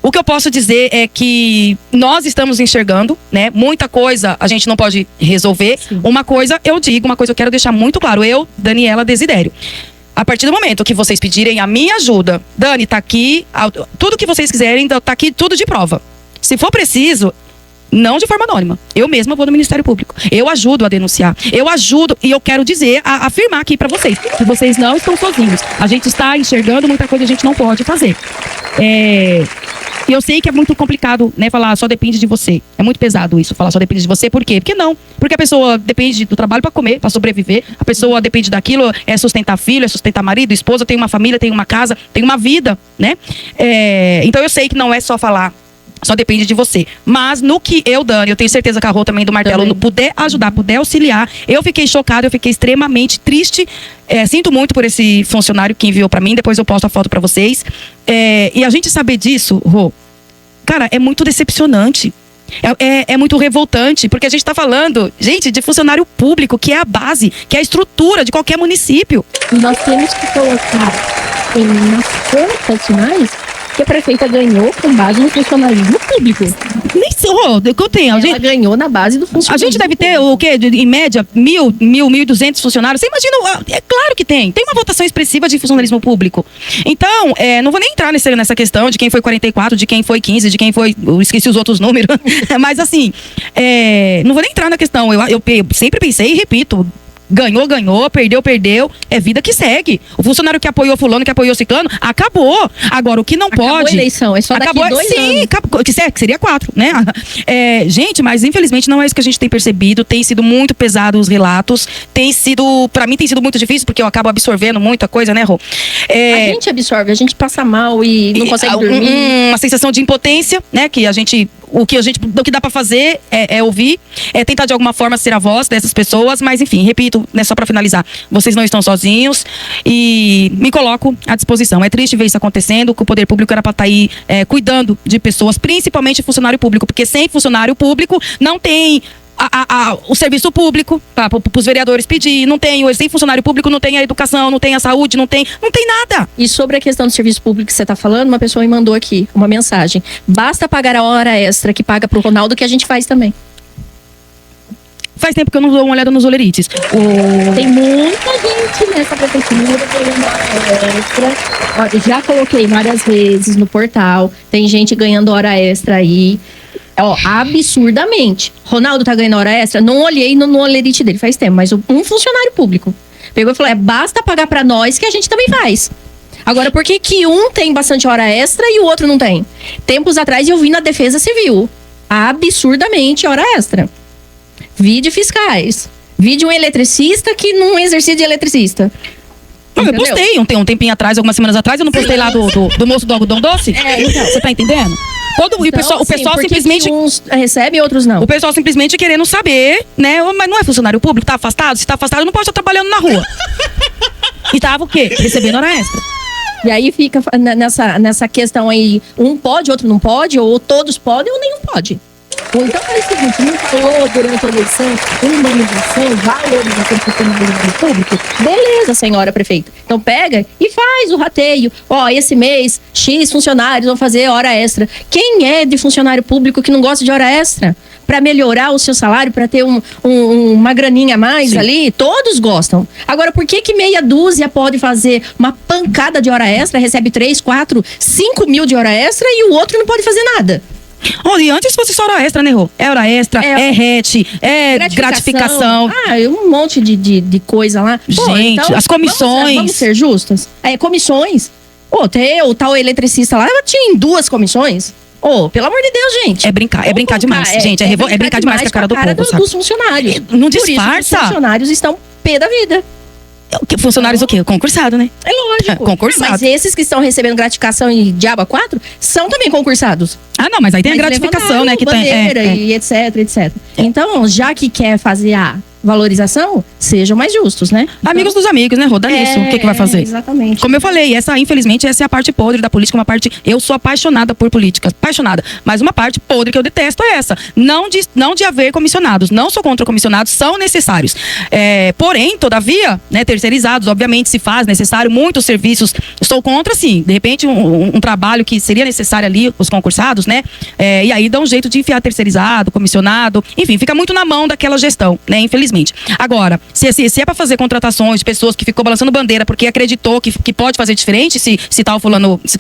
O que eu posso dizer é que nós estamos enxergando, né? Muita coisa a gente não pode resolver. Sim. Uma coisa eu quero deixar muito claro. Eu, Daniela Desidério, a partir do momento que vocês pedirem a minha ajuda, Dani, tá aqui, tudo que vocês quiserem, tá aqui tudo de prova. Se for preciso, não de forma anônima. Eu mesma vou no Ministério Público. Eu ajudo a denunciar. Eu ajudo e eu quero dizer, afirmar aqui pra vocês, que vocês não estão sozinhos. A gente está enxergando muita coisa que a gente não pode fazer. Eu sei que é muito complicado, né, falar só depende de você. É muito pesado isso, falar só depende de você. Por quê? Porque não. Porque a pessoa depende do trabalho pra comer, pra sobreviver. A pessoa depende daquilo, é sustentar filho, é sustentar marido, esposa, tem uma família, tem uma casa, tem uma vida, né? Então eu sei que não é só falar só depende de você. Mas no que eu, Dani, eu tenho certeza que a Rô também do Martelo, não puder ajudar, puder auxiliar, eu fiquei chocada, eu fiquei extremamente triste. Sinto muito por esse funcionário que enviou pra mim, depois eu posto a foto pra vocês. E a gente saber disso, Rô, cara, é muito decepcionante. É muito revoltante, porque a gente tá falando, gente, de funcionário público, que é a base, que é a estrutura de qualquer município. E nós temos que colocar nas contas finais que a prefeita ganhou com base no funcionalismo público. Nem sei, o que eu tenho. Ela ganhou na base do funcionalismo. A gente deve ter, o quê? Em média, 1.200 funcionários. Você imagina, é claro que tem. Tem uma votação expressiva de funcionalismo público. Então, não vou nem entrar nessa questão de quem foi 44, de quem foi 15, de quem foi... Eu esqueci os outros números. Mas, assim, não vou nem entrar na questão. Eu sempre pensei e repito... Ganhou, perdeu, é vida que segue. O funcionário que apoiou fulano, que apoiou ciclano, acabou. Agora, o que não pode... Acabou a eleição, é só daqui 2 anos. Sim, que seria 4, né? Gente, mas infelizmente não é isso que a gente tem percebido. Tem sido muito pesado os relatos. Pra mim tem sido muito difícil, porque eu acabo absorvendo muita coisa, né, Rô? A gente absorve, a gente passa mal e não consegue dormir. Uma sensação de impotência, né? Que o que dá pra fazer é ouvir, tentar de alguma forma ser a voz dessas pessoas, mas enfim, repito, né, só pra finalizar, vocês não estão sozinhos e me coloco à disposição. É triste ver isso acontecendo, que o poder público era pra estar aí cuidando de pessoas, principalmente funcionário público, porque sem funcionário público não tem o serviço público para os vereadores pedir, não tem sem funcionário público, não tem a educação, não tem a saúde, não tem nada. E sobre a questão do serviço público que você está falando, uma pessoa me mandou aqui uma mensagem: basta pagar a hora extra que paga pro Ronaldo, que a gente faz também. Faz tempo que eu não dou uma olhada nos olerites. Tem muita gente nessa prefeitura ganhando hora extra. Olha, já coloquei várias vezes no portal, tem gente ganhando hora extra aí. Absurdamente. Ronaldo tá ganhando hora extra? Não olhei no olerite dele faz tempo, mas um funcionário público pegou e falou: basta pagar pra nós que a gente também faz. Agora, por que um tem bastante hora extra e o outro não tem? Tempos atrás eu vi na Defesa Civil absurdamente hora extra. Vi de fiscais. Vi de um eletricista que não exercia de eletricista. Eu postei um tempinho atrás, algumas semanas atrás, eu não postei lá do moço do algodão doce? Então. Você tá entendendo? O pessoal simplesmente... uns recebem e outros não. O pessoal simplesmente querendo saber, né? Mas não é funcionário público? Tá afastado? Se tá afastado, não pode estar trabalhando na rua. E tava o quê? Recebendo hora extra. E aí fica nessa questão aí, um pode, outro não pode, ou todos podem, ou nenhum pode. Ou então faz o seguinte: não falou durante a eleição humanização, valorização do funcionário público? Beleza, senhora prefeita. Então pega e faz o rateio. Esse mês, X funcionários vão fazer hora extra. Quem é de funcionário público que não gosta de hora extra? Para melhorar o seu salário, para ter uma graninha a mais. Sim. Ali, todos gostam. Agora, por que meia dúzia pode fazer uma pancada de hora extra, recebe 3, 4, 5 mil de hora extra e o outro não pode fazer nada? E antes fosse só hora extra, né, Rô? É hora extra, é RET, é gratificação. Um monte de coisa lá. Gente, então, as comissões. Vamos ser justas. Comissões. O tal eletricista lá, tinha 2 comissões. Pelo amor de Deus, gente. É brincar demais, gente. É brincar demais com a cara do povo, sabe? Dos funcionários. Não disfarça. Por isso os funcionários estão pé da vida. Funcionários o quê? Concursado, né? É lógico. Concursado. Mas esses que estão recebendo gratificação e diabo 4 são também concursados. Não, mas aí tem a gratificação, né? Que bandeira e etc, etc. Então, já que quer fazer a valorização, sejam mais justos, né? Então, amigos dos amigos, né, Rô? Nisso. O que vai fazer? Exatamente. Como eu falei, infelizmente, essa é a parte podre da política, uma parte... Eu sou apaixonada por política, apaixonada. Mas uma parte podre que eu detesto é essa. Não de haver comissionados. Não sou contra comissionados, são necessários. Porém, todavia, né, terceirizados, obviamente, se faz necessário muitos serviços. Estou contra, sim. De repente, um trabalho que seria necessário ali, os concursados, né? E aí dá um jeito de enfiar terceirizado, comissionado. Enfim, fica muito na mão daquela gestão, né? Infelizmente. Agora, se é para fazer contratações de pessoas que ficou balançando bandeira porque acreditou que pode fazer diferente se tal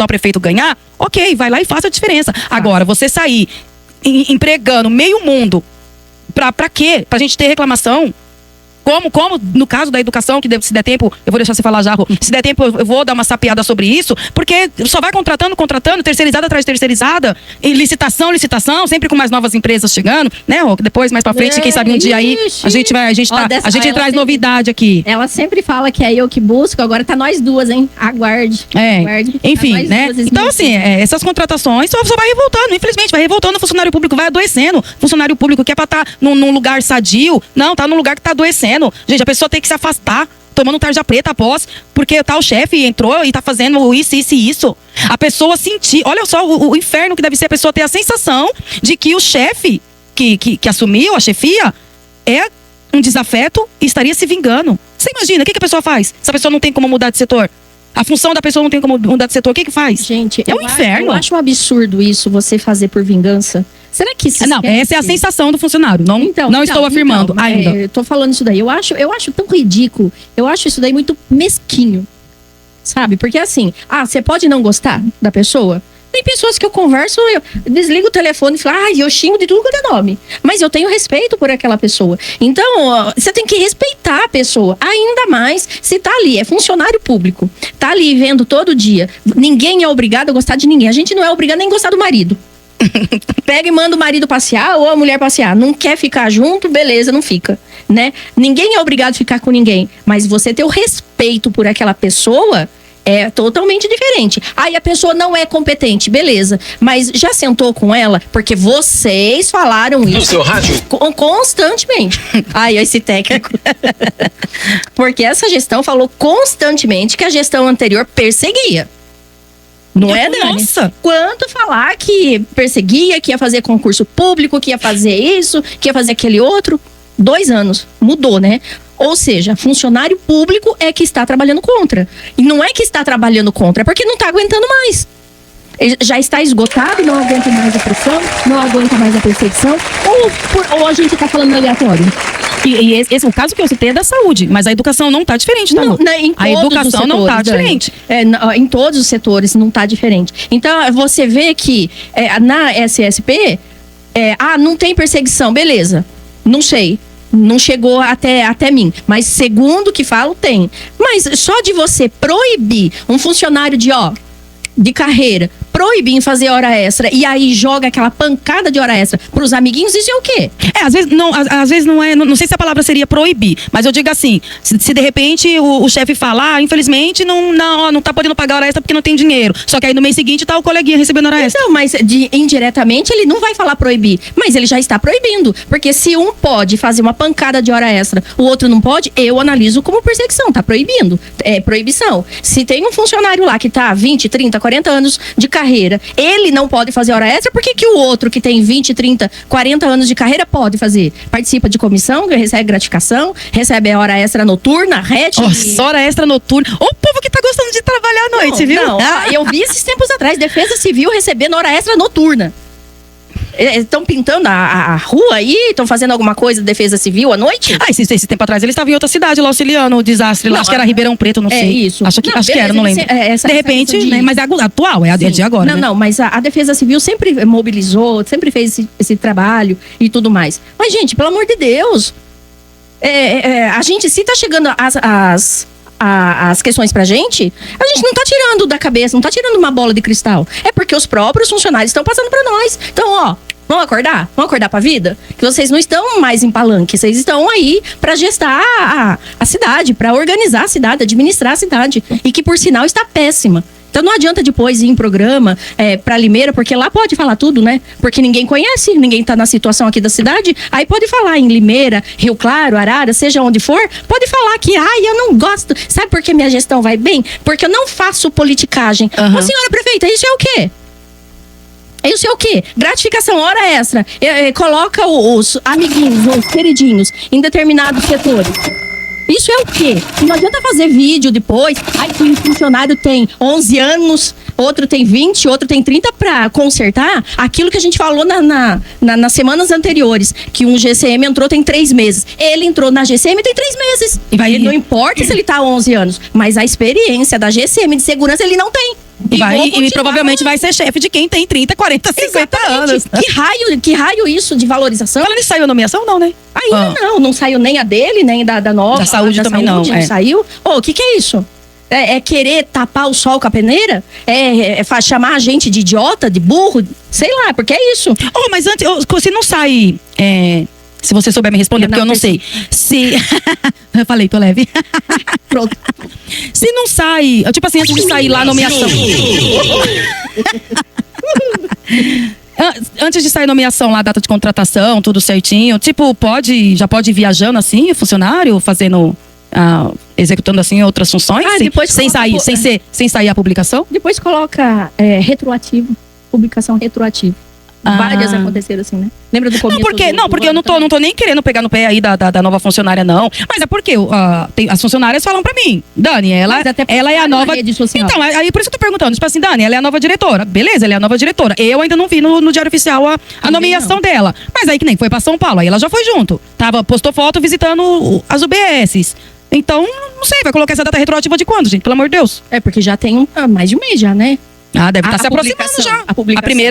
prefeito ganhar, ok, vai lá e faça a diferença. Agora, você sair empregando meio mundo, pra quê? Pra gente ter reclamação? Como no caso da educação, que se der tempo, eu vou deixar você falar já, Rô. Se der tempo, eu vou dar uma sapeada sobre isso, porque só vai contratando, terceirizada atrás de terceirizada, e licitação, sempre com mais novas empresas chegando, né, Rô? Depois, mais pra frente, quem sabe um dia aí, a gente traz novidade aqui. Ela sempre fala que é eu que busco, agora tá nós duas, hein? Aguarde. Enfim, né? Então, assim, essas contratações só vai revoltando, infelizmente, vai revoltando, o funcionário público vai adoecendo. Funcionário público que é pra estar num lugar sadio, não, tá num lugar que tá adoecendo. Gente, a pessoa tem que se afastar, tomando tarja preta após, porque o chefe entrou e tá fazendo isso. A pessoa sentir, olha só o inferno que deve ser a pessoa ter a sensação de que o chefe que assumiu a chefia é um desafeto e estaria se vingando. Você imagina, o que a pessoa faz? Se a pessoa não tem como mudar de setor? A função da pessoa não tem como mudar de setor, o que faz? Gente, é um inferno. Eu acho um absurdo isso, você fazer por vingança. Será que isso essa é a sensação do funcionário. Não estou afirmando ainda. Eu tô falando isso daí. Eu acho tão ridículo. Eu acho isso daí muito mesquinho. Sabe? Porque assim, você pode não gostar da pessoa. Tem pessoas que eu converso, eu desligo o telefone e falo, eu xingo de tudo quanto é nome. Mas eu tenho respeito por aquela pessoa. Então, você tem que respeitar a pessoa. Ainda mais se tá ali, é funcionário público. Tá ali vendo todo dia. Ninguém é obrigado a gostar de ninguém. A gente não é obrigado nem a gostar do marido. Pega e manda o marido passear ou a mulher passear. Não quer ficar junto, beleza, não fica, né? Ninguém é obrigado a ficar com ninguém. Mas você ter o respeito por aquela pessoa é totalmente diferente. Aí a pessoa não é competente, beleza. Mas já sentou com ela? Porque vocês falaram isso. No seu rádio? Constantemente. Esse técnico. Porque essa gestão falou constantemente que a gestão anterior perseguia. Não é, Dani? Nossa! Quanto falar que perseguia, que ia fazer concurso público, que ia fazer isso, que ia fazer aquele outro. 2 anos. Mudou, né? Ou seja, funcionário público é que está trabalhando contra. E não é que está trabalhando contra, é porque não está aguentando mais. Ele já está esgotado, não aguenta mais a pressão, não aguenta mais a perseguição. Ou a gente está falando aleatório? E o caso que eu citei é da saúde, mas a educação não está diferente, tá? A educação não está diferente. Em todos os setores não está diferente. Então, você vê que na SSP, não tem perseguição, beleza. Não sei. Não chegou até mim. Mas segundo que falo, tem. Mas só de você proibir um funcionário de carreira, proibir em fazer hora extra e aí joga aquela pancada de hora extra pros amiguinhos, isso é o quê? Às vezes não é, não sei se a palavra seria proibir, mas eu digo assim, se de repente o chefe falar, infelizmente não tá podendo pagar hora extra porque não tem dinheiro, só que aí no mês seguinte tá o coleguinha recebendo hora extra. Então, mas indiretamente ele não vai falar proibir, mas ele já está proibindo, porque se um pode fazer uma pancada de hora extra, o outro não pode, eu analiso como perseguição, tá proibindo, é proibição. Se tem um funcionário lá que tá 20, 30, 40 anos de carreira, ele não pode fazer hora extra, por que o outro que tem 20, 30, 40 anos de carreira pode fazer? Participa de comissão, recebe gratificação, recebe a hora extra noturna, RET. Nossa, hora extra noturna. O povo que tá gostando de trabalhar à noite, viu? Não, eu vi esses tempos atrás, Defesa Civil recebendo hora extra noturna. Estão pintando a rua aí? Estão fazendo alguma coisa de defesa civil à noite? Esse tempo atrás eles estavam em outra cidade lá auxiliando o desastre lá. Acho que era Ribeirão Preto, não sei. Isso. Acho que era, não lembro. De repente, né? Mas é atual, é de agora. Não, mas a defesa civil sempre mobilizou, sempre fez esse trabalho e tudo mais. Mas, gente, pelo amor de Deus, a gente, se tá chegando as questões pra gente, a gente não tá tirando da cabeça, não tá tirando uma bola de cristal. É porque os próprios funcionários estão passando pra nós. Então, ó, vamos acordar? Vamos acordar pra vida? Que vocês não estão mais em palanque, vocês estão aí pra gestar a cidade, pra organizar a cidade, administrar a cidade. E que, por sinal, está péssima. Então não adianta depois ir em programa pra Limeira, porque lá pode falar tudo, né? Porque ninguém conhece, ninguém tá na situação aqui da cidade. Aí pode falar em Limeira, Rio Claro, Arara, seja onde for. Pode falar que, eu não gosto. Sabe por que minha gestão vai bem? Porque eu não faço politicagem. Ô, senhora prefeita, isso é o quê? Isso é o quê? Gratificação, hora extra. Coloca os amiguinhos, os queridinhos, em determinados setores. Isso é o quê? Não adianta fazer vídeo depois. Que um funcionário tem 11 anos, outro tem 20, outro tem 30 pra consertar aquilo que a gente falou nas semanas anteriores. Que um GCM entrou tem 3 meses. Ele entrou na GCM tem 3 meses. E não importa se ele tá há 11 anos, mas a experiência da GCM de segurança ele não tem. E provavelmente vai ser chefe de quem tem 30, 40, 50 anos. Que raio isso de valorização? Falando, saiu a nomeação, não, né? Ainda não saiu nem a dele, nem da nova. Da saúde também não. Saiu. O que é isso? É querer tapar o sol com a peneira? Chamar a gente de idiota, de burro? Sei lá, porque é isso. Mas antes, se não sai... Se você souber me responder, porque eu não sei. Eu falei, tô leve. Pronto. Se não sai, tipo assim, antes de sair lá a nomeação. Antes de sair a nomeação lá, a data de contratação, tudo certinho. Tipo, já pode ir viajando assim, o funcionário, fazendo, executando assim outras funções? Depois sem sair a publicação? Depois coloca retroativo, publicação retroativa. Várias aconteceram assim, né? Lembra do começo? Porque eu não tô nem querendo pegar no pé aí da nova funcionária, não. Mas é porque as funcionárias falam pra mim, Dani, ela é a nova... Rede social. Então, aí por isso que eu tô perguntando. Tipo assim, Dani, ela é a nova diretora. Beleza, ela é a nova diretora. Eu ainda não vi no Diário Oficial a nomeação dela. Mas aí que nem foi pra São Paulo, aí ela já foi junto. Postou foto visitando as UBSs. Então, não sei, vai colocar essa data retroativa de quando, gente? Pelo amor de Deus. Porque já tem mais de um mês já, né? Deve estar se aproximando já.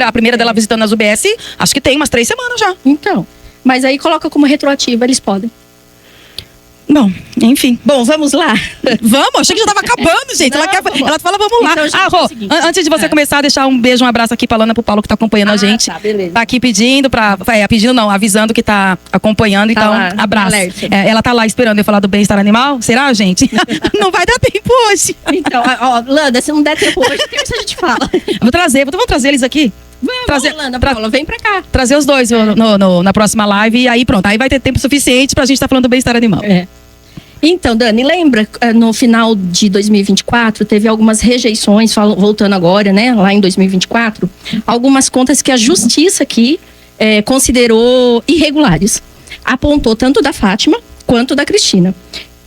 A primeira dela visitando as UBS, acho que tem umas 3 semanas já. Então, mas aí coloca como retroativa, eles podem. Bom, enfim. Bom, vamos lá. Vamos? Achei que já tava acabando, gente. Ela fala, vamos lá. Então, antes de você começar, deixar um beijo, um abraço aqui pra Lana, pro Paulo que tá acompanhando a gente. Tá, beleza. Tá aqui pedindo avisando que tá acompanhando. Então, lá, abraço. Ela tá lá esperando eu falar do bem-estar animal. Será, gente? Não vai dar tempo hoje. Então, Lana, se não der tempo hoje, terça a gente fala. Vamos trazer eles aqui. Paula, vem pra cá. Trazer os dois na próxima live. E aí pronto, aí vai ter tempo suficiente pra gente estar falando do bem-estar animal. Então, Dani, lembra, no final de 2024, teve algumas rejeições, voltando agora, né, lá em 2024, algumas contas que a justiça aqui considerou irregulares. Apontou tanto da Fátima quanto da Cristina.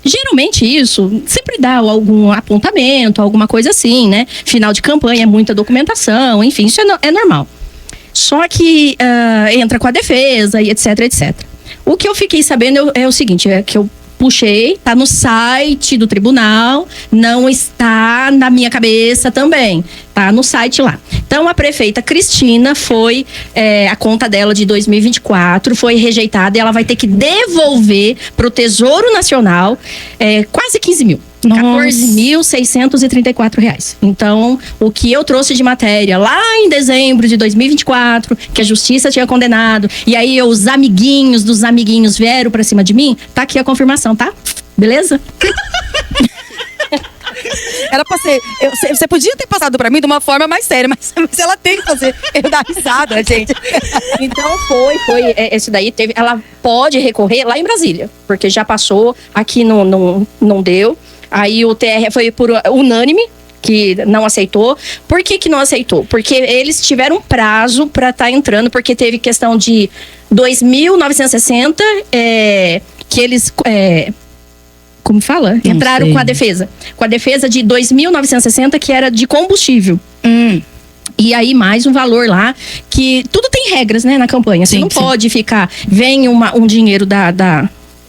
Geralmente isso sempre dá algum apontamento, alguma coisa assim, né? Final de campanha, muita documentação, enfim, isso é normal. Só que entra com a defesa e etc, etc. O que eu fiquei sabendo é o seguinte, que eu puxei, tá no site do tribunal, não está na minha cabeça também, tá no site lá. Então a prefeita Cristina foi, a conta dela de 2024 foi rejeitada e ela vai ter que devolver pro Tesouro Nacional quase 15 mil. R$14.634. Então, o que eu trouxe de matéria lá em dezembro de 2024, que a justiça tinha condenado, e aí os amiguinhos dos amiguinhos vieram pra cima de mim, tá aqui a confirmação, tá? Beleza? Era pra ser. Você podia ter passado pra mim de uma forma mais séria, mas ela tem que fazer eu dar risada, gente. Então foi. Esse daí teve. Ela pode recorrer lá em Brasília, porque já passou, aqui não deu. Aí o TR foi por unânime, que não aceitou. Por que não aceitou? Porque eles tiveram prazo para estar entrando, porque teve questão de 2.960, que eles... como fala? Entraram com a defesa. Com a defesa de 2.960, que era de combustível. E aí, mais um valor lá, que tudo tem regras, né, na campanha. Você Sim, não sim. pode ficar, vem um dinheiro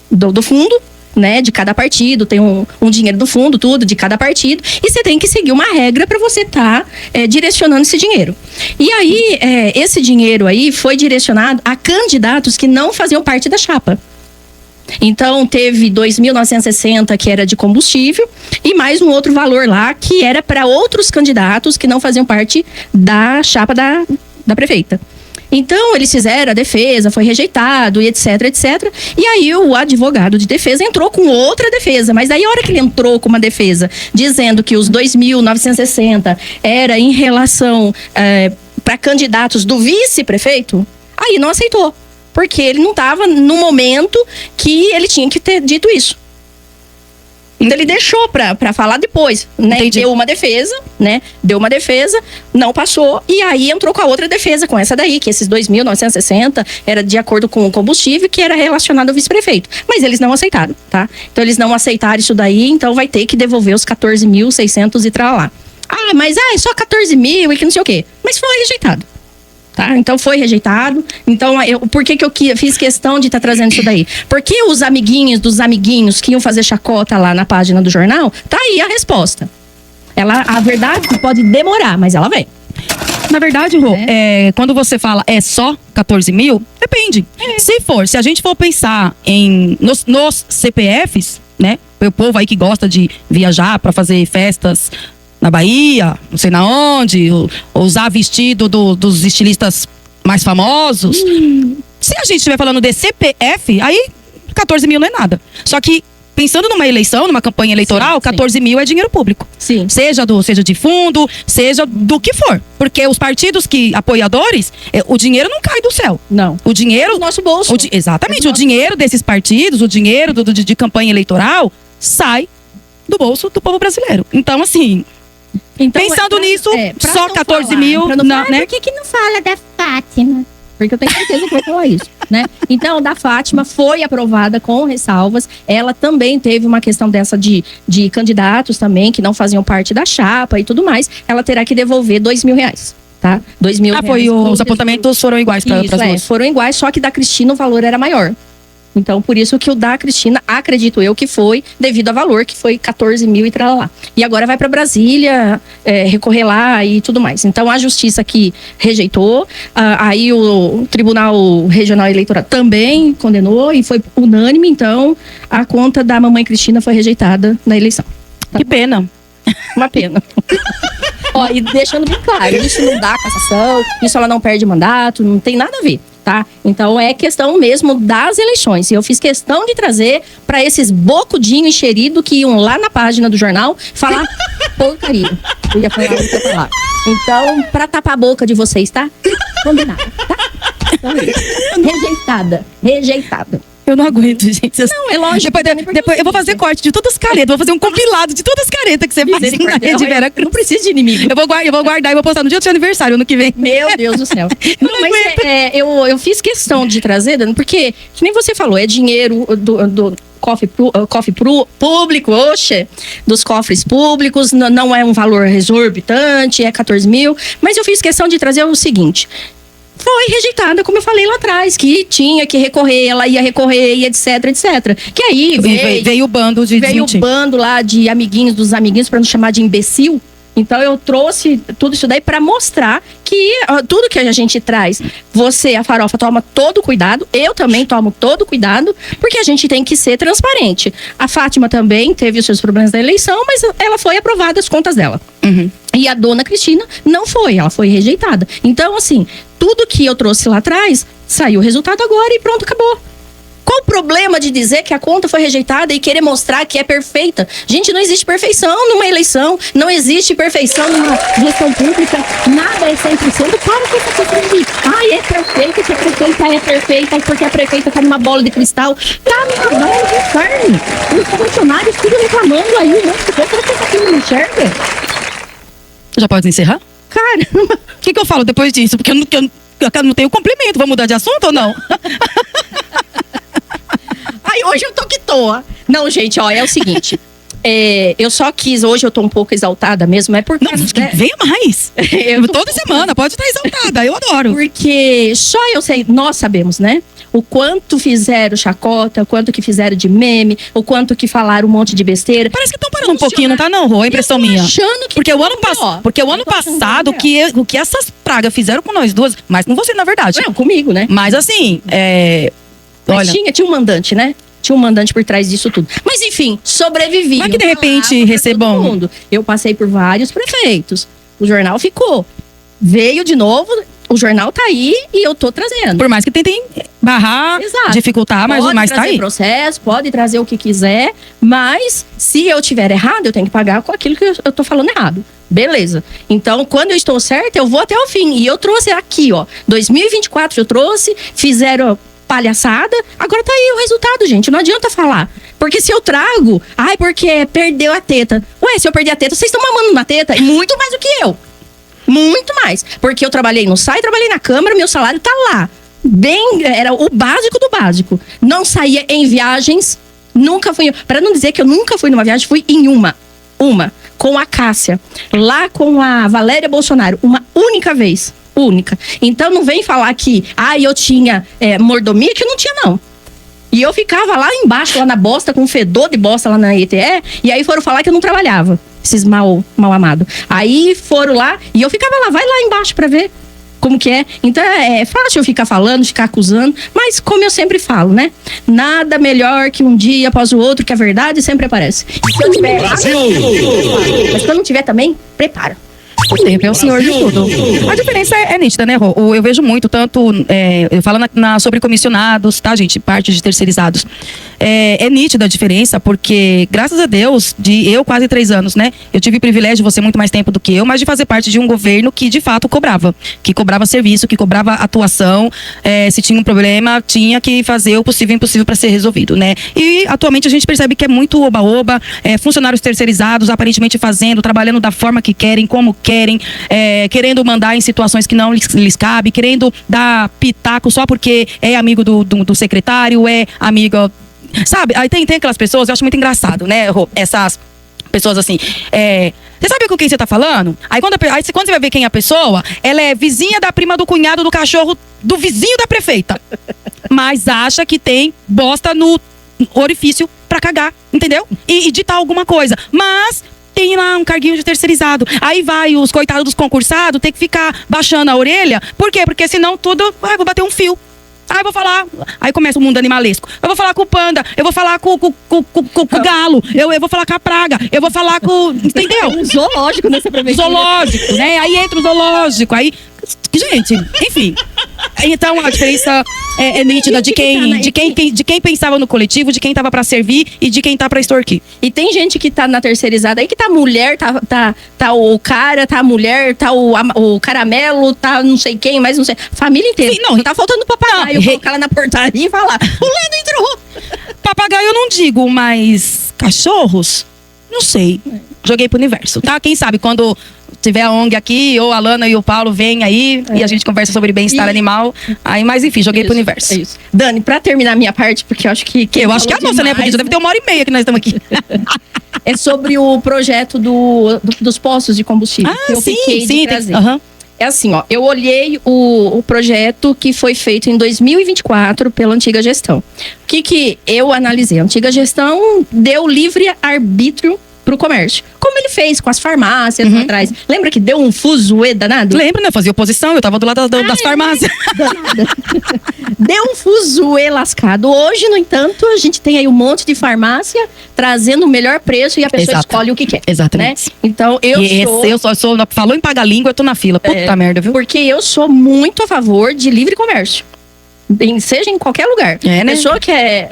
do fundo, né, de cada partido, tem um dinheiro do fundo, tudo, de cada partido, e você tem que seguir uma regra para você estar direcionando esse dinheiro. E aí, esse dinheiro aí foi direcionado a candidatos que não faziam parte da chapa. Então, teve 2.960 que era de combustível e mais um outro valor lá que era para outros candidatos que não faziam parte da chapa da prefeita. Então, eles fizeram a defesa, foi rejeitado e etc, etc. E aí, o advogado de defesa entrou com outra defesa. Mas aí, a hora que ele entrou com uma defesa dizendo que os 2.960 era em relação para candidatos do vice-prefeito, aí não aceitou. Porque ele não estava no momento que ele tinha que ter dito isso. Então ele deixou para falar depois, né? Entendi. Deu uma defesa, né? Deu uma defesa, não passou. E aí entrou com a outra defesa, com essa daí, que esses 2.960 era de acordo com o combustível, que era relacionado ao vice-prefeito. Mas eles não aceitaram, tá? Então eles não aceitaram isso daí, então vai ter que devolver os 14.600 e tralá. Ah, mas é só 14 mil e que não sei o quê. Mas foi rejeitado. Tá? Então foi rejeitado. Então, por que eu fiz questão de estar trazendo isso daí? Porque os amiguinhos dos amiguinhos que iam fazer chacota lá na página do jornal, tá aí a resposta. A verdade pode demorar, mas ela vem. Na verdade, Rô, quando você fala só 14 mil, depende. Se a gente for pensar nos CPFs, né? O povo aí que gosta de viajar para fazer festas na Bahia, não sei na onde, usar vestido dos estilistas mais famosos. Se a gente estiver falando de CPF, aí 14 mil não é nada. Só que, pensando numa eleição, numa campanha eleitoral, Sim. 14 mil é dinheiro público. Sim. Seja de fundo, seja do que for. Porque os partidos apoiadores, o dinheiro não cai do céu. Não. O dinheiro... Do nosso bolso. Exatamente. É do O nosso dinheiro desses partidos, o dinheiro de campanha eleitoral, sai do bolso do povo brasileiro. Então, assim... Então, pensando nisso, pra só não 14 falar, mil, pra não não, falar, né? por que não fala da Fátima? Porque eu tenho certeza que vai falar isso, né? Então, da Fátima foi aprovada com ressalvas. Ela também teve uma questão dessa de candidatos também, que não faziam parte da chapa e tudo mais. Ela terá que devolver R$2.000, tá? R$2.000. Os apontamentos foram iguais para as duas. Foram iguais, só que da Cristina o valor era maior. Então, por isso que o da Cristina, acredito eu que foi devido ao valor, que foi 14 mil e tralá. E agora vai para Brasília, recorrer lá e tudo mais. Então, a justiça aqui rejeitou. Aí o Tribunal Regional Eleitoral também condenou e foi unânime. Então, a conta da mamãe Cristina foi rejeitada na eleição. Que pena. Uma pena. Ó, e deixando bem claro, isso não dá cassação, isso ela não perde mandato, não tem nada a ver. Tá? Então é questão mesmo das eleições. E eu fiz questão de trazer para esses bocudinhos encheridos que iam lá na página do jornal falar porcaria. Eu ia falar outra palavra. Então, para tapar a boca de vocês, tá? Combinado, tá? Então, rejeitada. Eu não aguento, gente. Não, é lógico. Depois eu vou fazer corte de todas as caretas. Vou fazer um compilado de todas as caretas que você faz na Rede Vera Cruz. Não precisa de inimigo. Eu vou guardar e vou postar no dia do seu aniversário, ano que vem. Meu Deus do céu. Não, mas eu fiz questão de trazer, Dani, porque, que nem você falou, é dinheiro do cofre público, dos cofres públicos, não é um valor exorbitante, é 14 mil. Mas eu fiz questão de trazer o seguinte... Foi rejeitada, como eu falei lá atrás, que tinha que recorrer, ela ia recorrer e etc, etc. Que aí veio o bando de veio o bando lá de amiguinhos dos amiguinhos, para não chamar de imbecil. Então eu trouxe tudo isso daí para mostrar que tudo que a gente traz, você, a Farofa, toma todo cuidado, eu também tomo todo cuidado, porque a gente tem que ser transparente. A Fátima também teve os seus problemas na eleição, mas ela foi aprovada as contas dela. Uhum. E a dona Cristina não foi, ela foi rejeitada. Então, assim, tudo que eu trouxe lá atrás, saiu o resultado agora e pronto, acabou. Qual o problema de dizer que a conta foi rejeitada e querer mostrar que é perfeita? Gente, não existe perfeição numa eleição, não existe perfeição numa gestão pública, nada é 100%. Para com essa questão de, é perfeita, que a prefeita é perfeita, porque a prefeita tá numa bola de cristal. Tá numa bola de carne. Os funcionários tudo reclamando aí, um monte de coisa, será que essa aqui não enxerga? Já pode encerrar? Caramba. O que eu falo depois disso? Porque eu não tenho complemento. Vou mudar de assunto ou não? Ai, hoje eu tô que toa. Não, gente, ó, é o seguinte. eu só quis, hoje eu tô um pouco exaltada mesmo, é porque... Não, venha mais. Toda semana, pode estar exaltada, eu adoro. Porque só eu sei, nós sabemos, né? O quanto fizeram chacota, o quanto que fizeram de meme, o quanto que falaram um monte de besteira. Parece que estão parando um pouquinho, não tá não, Rô? É impressão minha. Achando que porque o ano passado, o que essas pragas fizeram com nós duas, mas com você, na verdade. Não, comigo, né? Mas assim, olha... Tinha um mandante, né? Tinha um mandante por trás disso tudo. Mas enfim, sobrevivi. Mas que de repente recebam... Eu passei por vários prefeitos. O jornal ficou. Veio de novo... O jornal tá aí e eu tô trazendo. Por mais que tentem barrar, dificultar, mas tá aí. Pode trazer processo, pode trazer o que quiser, mas se eu tiver errado, eu tenho que pagar com aquilo que eu tô falando errado. Beleza. Então, quando eu estou certa, eu vou até o fim. E eu trouxe aqui, ó, 2024 eu trouxe, fizeram palhaçada, agora tá aí o resultado, gente. Não adianta falar. Porque se eu trago, porque perdeu a teta. Ué, se eu perder a teta, vocês estão mamando na teta? E muito mais do que eu. Muito mais. Porque eu trabalhei no SAI, trabalhei na Câmara, meu salário tá lá. Era o básico do básico. Não saía em viagens, nunca fui. Para não dizer que eu nunca fui numa viagem, fui em uma. Com a Cássia. Lá com a Valéria Bolsonaro. Uma única vez. Única. Então não vem falar que, eu tinha mordomia, que eu não tinha, não. E eu ficava lá embaixo, lá na bosta, com um fedor de bosta lá na ETE. E aí foram falar que eu não trabalhava. Esses mal amados. Aí foram lá e eu ficava lá, vai lá embaixo pra ver como que é. Então é fácil eu ficar falando, ficar acusando, mas como eu sempre falo, né? Nada melhor que um dia após o outro, que a verdade sempre aparece. E se eu tiver errado, mas se eu não tiver também, prepara. O tempo é o senhor de tudo. A diferença é nítida, né, Rô? Eu vejo muito, tanto... eu falo sobre comissionados, tá, gente? Parte de terceirizados. É nítida a diferença, porque, graças a Deus, eu quase 3 anos, né? Eu tive o privilégio de você muito mais tempo do que eu, mas de fazer parte de um governo que, de fato, cobrava. Que cobrava serviço, que cobrava atuação. Se tinha um problema, tinha que fazer o possível e impossível para ser resolvido, né? E, atualmente, a gente percebe que é muito oba-oba. Funcionários terceirizados, aparentemente fazendo, trabalhando da forma que querem, como querem, querendo mandar em situações que não lhes cabe, querendo dar pitaco só porque é amigo do secretário, é amigo... Sabe? Aí tem aquelas pessoas, eu acho muito engraçado, né, Rô? Essas pessoas assim, você sabe com quem você tá falando? Aí quando você vai ver quem é a pessoa, ela é vizinha da prima do cunhado do cachorro do vizinho da prefeita. Mas acha que tem bosta no orifício pra cagar, entendeu? E ditar alguma coisa. Mas... tem lá um carguinho de terceirizado. Aí vai os coitados dos concursados ter que ficar baixando a orelha. Por quê? Porque senão tudo... vou bater um fio. Aí vou falar... Aí começa o mundo animalesco. Eu vou falar com o panda. Eu vou falar com o galo. Eu vou falar com a praga. Eu vou falar com... Entendeu? Um zoológico nessa prefeitura. Zoológico, né? Aí entra o zoológico. Aí... gente, enfim... Então a diferença é nítida de quem pensava no coletivo, de quem tava pra servir e de quem tá pra extorquir. E tem gente que tá na terceirizada aí que tá mulher, tá o cara, tá a mulher, tá o caramelo, tá não sei quem, mas não sei. Família inteira. Sim, não tá faltando papagaio. Colocar lá na portaria e falar: fulano entrou. Papagaio eu não digo, mas cachorros? Não sei. Joguei pro universo, tá? Quem sabe quando tiver a ONG aqui, ou a Lana e o Paulo vêm aí e a gente conversa sobre bem-estar animal. Aí, mas enfim, joguei pro universo. É isso. Dani, pra terminar a minha parte, porque eu acho que... eu acho que é a nossa, né? Porque já deve ter 1h30 que nós estamos aqui. É sobre o projeto dos postos de combustível. Ah, sim. É assim, ó, eu olhei o projeto que foi feito em 2024 pela antiga gestão. O que eu analisei? A antiga gestão deu livre arbítrio pro comércio. Como ele fez com as farmácias lá atrás. Lembra que deu um fuzuê danado? Lembro, né? Eu fazia oposição, eu tava do lado das farmácias. Deu um fuzuê lascado. Hoje, no entanto, a gente tem aí um monte de farmácia trazendo o melhor preço e a pessoa escolhe o que quer. Exatamente. Né? Então, eu sou... falou em pagar língua, eu tô na fila. Puta merda, viu? Porque eu sou muito a favor de livre comércio. Seja em qualquer lugar. É, né? Pessoa que é...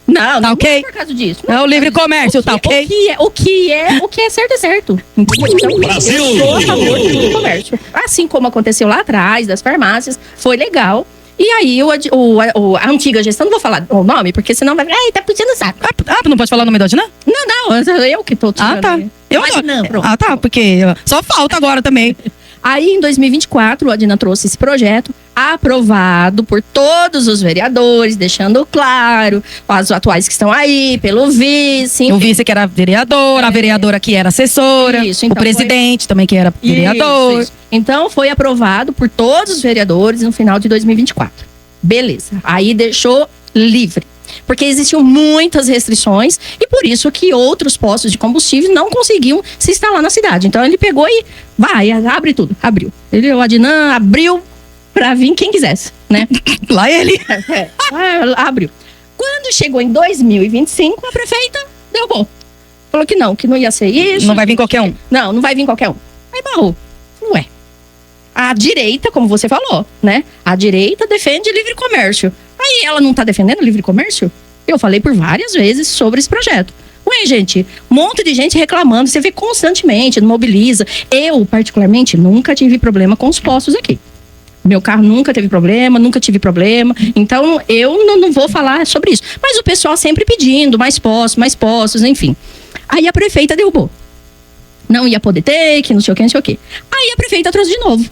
Não, tá ok? Não é por causa disso. É o livre comércio, tá ok? O que é certo é certo. Então, Brasil! Eu sou a favor do livre comércio. Assim como aconteceu lá atrás, das farmácias, foi legal. E aí, a antiga gestão, não vou falar o nome, porque senão vai... tá puxando saco. Não pode falar o nome da Odina? Não, eu que tô tirando. Tá. Porque só falta agora também. Aí, em 2024, o Adina trouxe esse projeto aprovado por todos os vereadores, deixando claro, os atuais que estão aí, pelo vice. O vice que era vereador, a vereadora que era assessora, Isso, então o presidente também que era vereador. Isso. Então foi aprovado por todos os vereadores no final de 2024. Beleza. Aí deixou livre. Porque existiam muitas restrições e por isso que outros postos de combustível não conseguiam se instalar na cidade. Então ele pegou e vai, abre tudo. Abriu. O Adnan abriu pra vir quem quisesse, né? Lá ele. Abriu. Quando chegou em 2025, a prefeita derrubou. Falou que não ia ser isso. Não vai vir qualquer um. Não vai vir qualquer um. Aí barrou. Ué. A direita, como você falou, né? A direita defende livre comércio. Aí ela não tá defendendo livre comércio? Eu falei por várias vezes sobre esse projeto. Ué, gente, um monte de gente reclamando. Você vê constantemente, não mobiliza. Eu, particularmente, nunca tive problema com os postos aqui. Meu carro nunca teve problema, nunca tive problema. Então, eu não vou falar sobre isso. Mas o pessoal sempre pedindo mais postos, enfim. Aí a prefeita derrubou. Não ia poder ter, que não sei o que, não sei o que. Aí a prefeita trouxe de novo.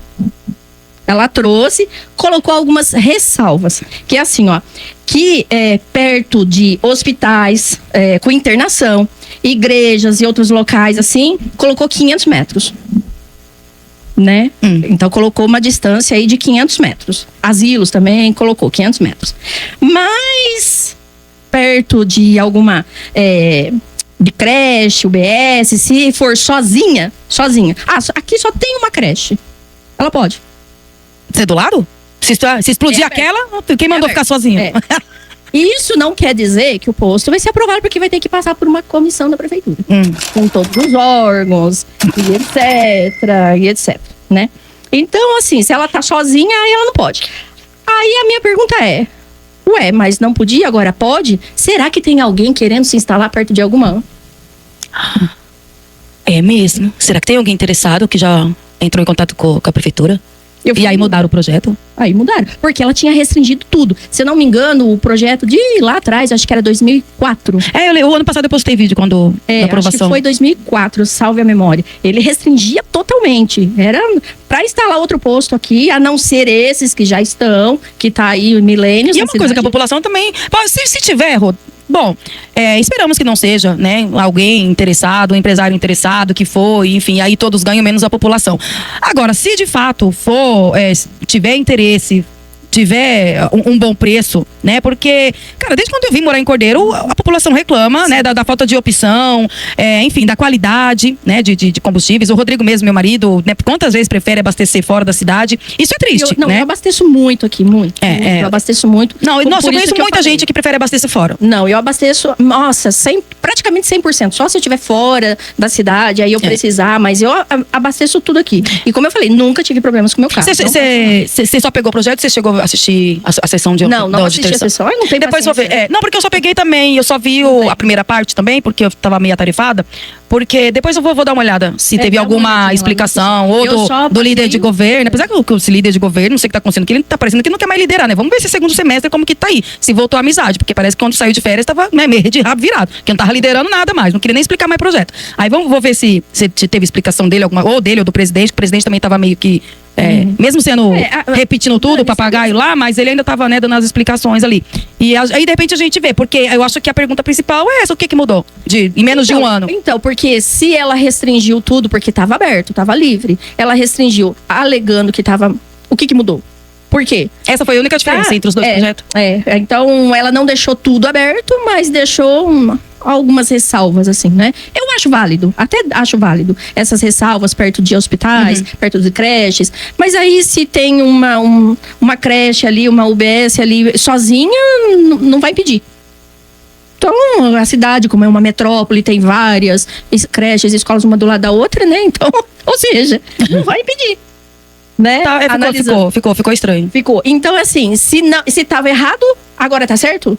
Ela trouxe, colocou algumas ressalvas. Que é assim, ó. Que perto de hospitais com internação, igrejas e outros locais assim, colocou 500 metros. Né? Então colocou uma distância aí de 500 metros. Asilos também colocou 500 metros. Mas perto de alguma de creche, UBS, se for sozinha. Aqui só tem uma creche. Ela pode. Você é do lado? Se explodir aquela, quem mandou ficar sozinha? Isso não quer dizer que o posto vai ser aprovado, porque vai ter que passar por uma comissão da prefeitura. Com todos os órgãos, e etc, né? Então, assim, se ela tá sozinha, aí ela não pode. Aí a minha pergunta é, ué, mas não podia, agora pode? Será que tem alguém querendo se instalar perto de alguma? É mesmo? Será que tem alguém interessado que já entrou em contato com a prefeitura? E aí mudaram o projeto? Aí mudaram, porque ela tinha restringido tudo. Se eu não me engano, o projeto de lá atrás, acho que era 2004. O ano passado eu postei vídeo quando da aprovação. Acho que foi 2004, salve a memória. Ele restringia totalmente. Era para instalar outro posto aqui, a não ser esses que já estão, que tá aí milênios. E é uma coisa que a população também... Se tiver, bom, esperamos que não seja, né, alguém interessado, um empresário interessado, que for, enfim, aí todos ganham, menos a população. Agora, se de fato for, tiver interesse, tiver um bom preço, né, porque, cara, desde quando eu vim morar em Cordeiro, a população reclama, né, da falta de opção, enfim, da qualidade, né, de combustíveis. O Rodrigo mesmo, meu marido, né, quantas vezes prefere abastecer fora da cidade. Isso é triste, né? Eu abasteço muito aqui, muito. Eu abasteço muito. Nossa, eu conheço muita gente que prefere abastecer fora. Não, eu abasteço, nossa, praticamente 100%. Só se eu estiver fora da cidade, aí eu precisar, mas eu abasteço tudo aqui. E como eu falei, nunca tive problemas com o meu carro. Você só pegou o projeto? Você chegou a assistir a sessão de Não assisti a sessão. Não tem depois vou ver. Não, porque eu só peguei também. Eu só vi a primeira parte também, porque eu tava meio atarefada. Porque depois eu vou dar uma olhada se teve alguma explicação ou do líder de governo. Apesar que esse líder de governo, não sei o que tá acontecendo, que ele tá parecendo que não quer mais liderar, né? Vamos ver esse segundo semestre como que tá aí. Se voltou a amizade, porque parece que quando saiu de férias tava meio de rabo virado, que não tava liderando nada mais, não queria nem explicar mais projeto. Aí vou ver se teve explicação dele, ou do presidente, que o presidente também tava meio que mesmo sendo repetindo tudo, o papagaio lá, mas ele ainda tava, né, dando as explicações ali. E aí de repente a gente vê, porque eu acho que a pergunta principal é essa: o que mudou em menos de um ano? Então, porque se ela restringiu tudo, porque tava aberto, tava livre, ela restringiu alegando que tava, o que mudou? Por quê? Essa foi a única diferença entre os dois projetos. Então ela não deixou tudo aberto, mas deixou algumas ressalvas, assim, né? Eu acho válido, até acho válido essas ressalvas perto de hospitais, perto de creches. Mas aí se tem uma creche ali, uma UBS ali sozinha, não vai impedir. Então, a cidade, como é uma metrópole, tem várias creches, escolas uma do lado da outra, né? Então, ou seja, não vai impedir. Né? Ficou estranho. Ficou. Então, assim, se tava errado, agora tá certo?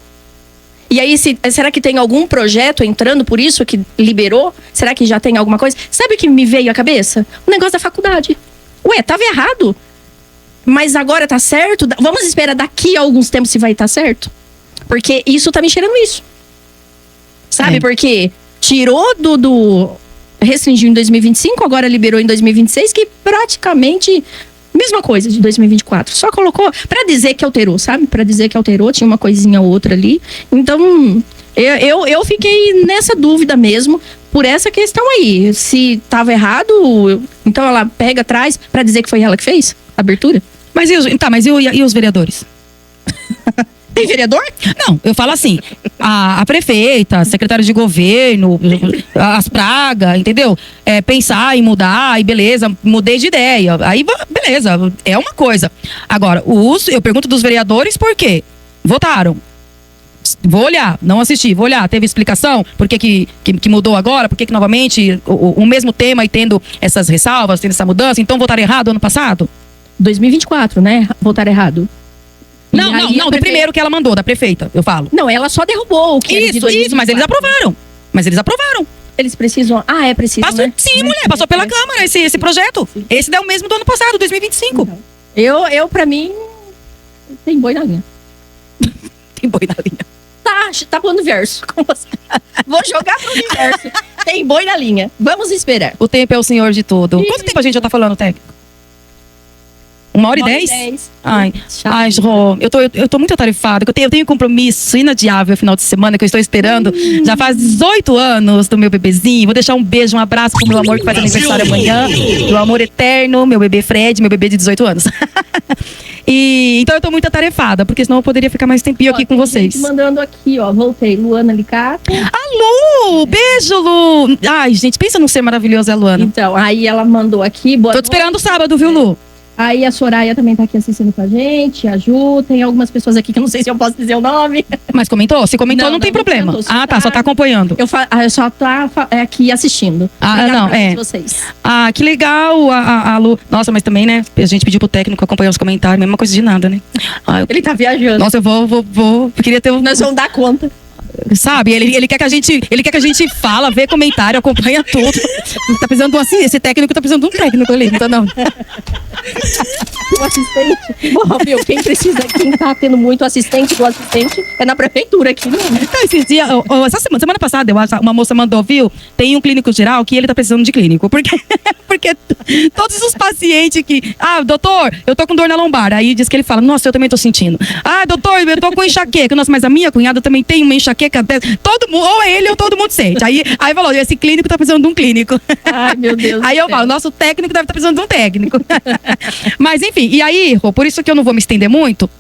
E aí, será que tem algum projeto entrando por isso que liberou? Será que já tem alguma coisa? Sabe o que me veio à cabeça? O negócio da faculdade. Ué, tava errado. Mas agora tá certo? Vamos esperar daqui a alguns tempos se vai estar certo? Porque isso tá me cheirando isso. Sabe? Porque tirou restringiu em 2025, agora liberou em 2026, que praticamente Mesma coisa de 2024. Só colocou pra dizer que alterou, sabe? Pra dizer que alterou, tinha uma coisinha ou outra ali. Então, eu fiquei nessa dúvida mesmo, por essa questão aí. Se tava errado, então ela pega atrás pra dizer que foi ela que fez a abertura? Mas e os vereadores? Tem vereador? Não, eu falo assim, a prefeita, a secretária de governo, as pragas, entendeu? Pensar em mudar, e beleza, mudei de ideia. Aí, beleza, é uma coisa. Agora, eu pergunto dos vereadores por quê? Votaram. Vou olhar, não assisti, vou olhar. Teve explicação? Por que mudou agora? Por que novamente o mesmo tema e tendo essas ressalvas, tendo essa mudança? Então votaram errado ano passado? 2024, né? Votaram errado. Não, do primeiro que ela mandou, da prefeita, eu falo. Não, ela só derrubou o que era de 2024. Isso, mas eles aprovaram. Eles precisam... é preciso, Passou, né? sim, mulher, passou pela Câmara esse projeto. Sim. Esse é o mesmo do ano passado, 2025. Então, eu pra mim, tem boi na linha. Tem boi na linha. Tá pondo verso com você. Vou jogar pro universo. Tem boi na linha. Vamos esperar. O tempo é o senhor de tudo. Quanto tempo a gente já tá falando, técnico? 1h10? Ai, Rô, eu tô muito atarefada. Eu tenho compromisso inadiável final de semana que eu estou esperando. Já faz 18 anos do meu bebezinho. Vou deixar um beijo, um abraço pro meu amor que faz aniversário amanhã. Meu amor eterno, meu bebê Fred, meu bebê de 18 anos. Então eu tô muito atarefada, porque senão eu poderia ficar mais tempinho aqui com vocês. Mandando aqui, voltei. Luana Licato. Lu! Beijo, Lu! Ai, gente, pensa num ser maravilhoso, a Luana. Então, aí ela mandou aqui. Tô te esperando sábado, viu, Lu? Aí a Soraya também tá aqui assistindo com a gente, a Ju, tem algumas pessoas aqui que eu não sei se eu posso dizer o nome. Mas comentou? Se comentou, não tem problema. Só tá acompanhando. Eu só tá aqui assistindo. Vocês. Que legal, a Lu. Nossa, mas também, né, a gente pediu pro técnico acompanhar os comentários, mesma coisa de nada, né? Ele tá viajando. Nossa, eu vou, queria ter... Nós vamos dar conta. Sabe, ele quer que a gente fala, vê comentário, acompanha tudo. Tá precisando esse técnico tá precisando de um técnico ali, então não. O assistente. Bom, meu, quem tá tendo muito assistente do assistente é na prefeitura aqui, né? Esses dias, semana passada, eu acho, uma moça mandou, viu? Tem um clínico geral que ele tá precisando de clínico. Porque todos os pacientes que... doutor, eu tô com dor na lombar. Aí diz que ele fala, nossa, eu também tô sentindo. Doutor, eu tô com enxaqueca. Nossa, mas a minha cunhada também tem uma enxaqueca. Todo mundo, ou ele ou todo mundo sente. Aí falou, esse clínico tá precisando de um clínico. Ai, meu Deus. Aí eu falo, nosso técnico deve estar precisando de um técnico. Mas enfim, e aí, Rô, por isso que eu não vou me estender muito.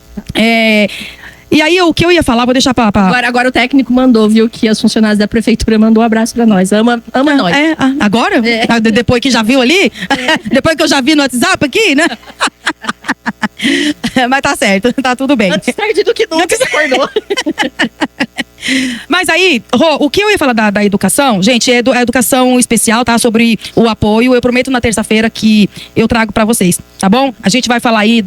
E aí, o que eu ia falar, vou deixar pra... Agora o técnico mandou, viu, que as funcionárias da prefeitura mandou um abraço pra nós. Ama nós. Agora? Depois que já viu ali? Depois que eu já vi no WhatsApp aqui, né? Mas tá certo, tá tudo bem. Antes tarde do que nunca, você acordou. Mas aí, Rô, o que eu ia falar da educação, gente, é a educação especial, tá? Sobre o apoio. Eu prometo na terça-feira que eu trago pra vocês, tá bom? A gente vai falar aí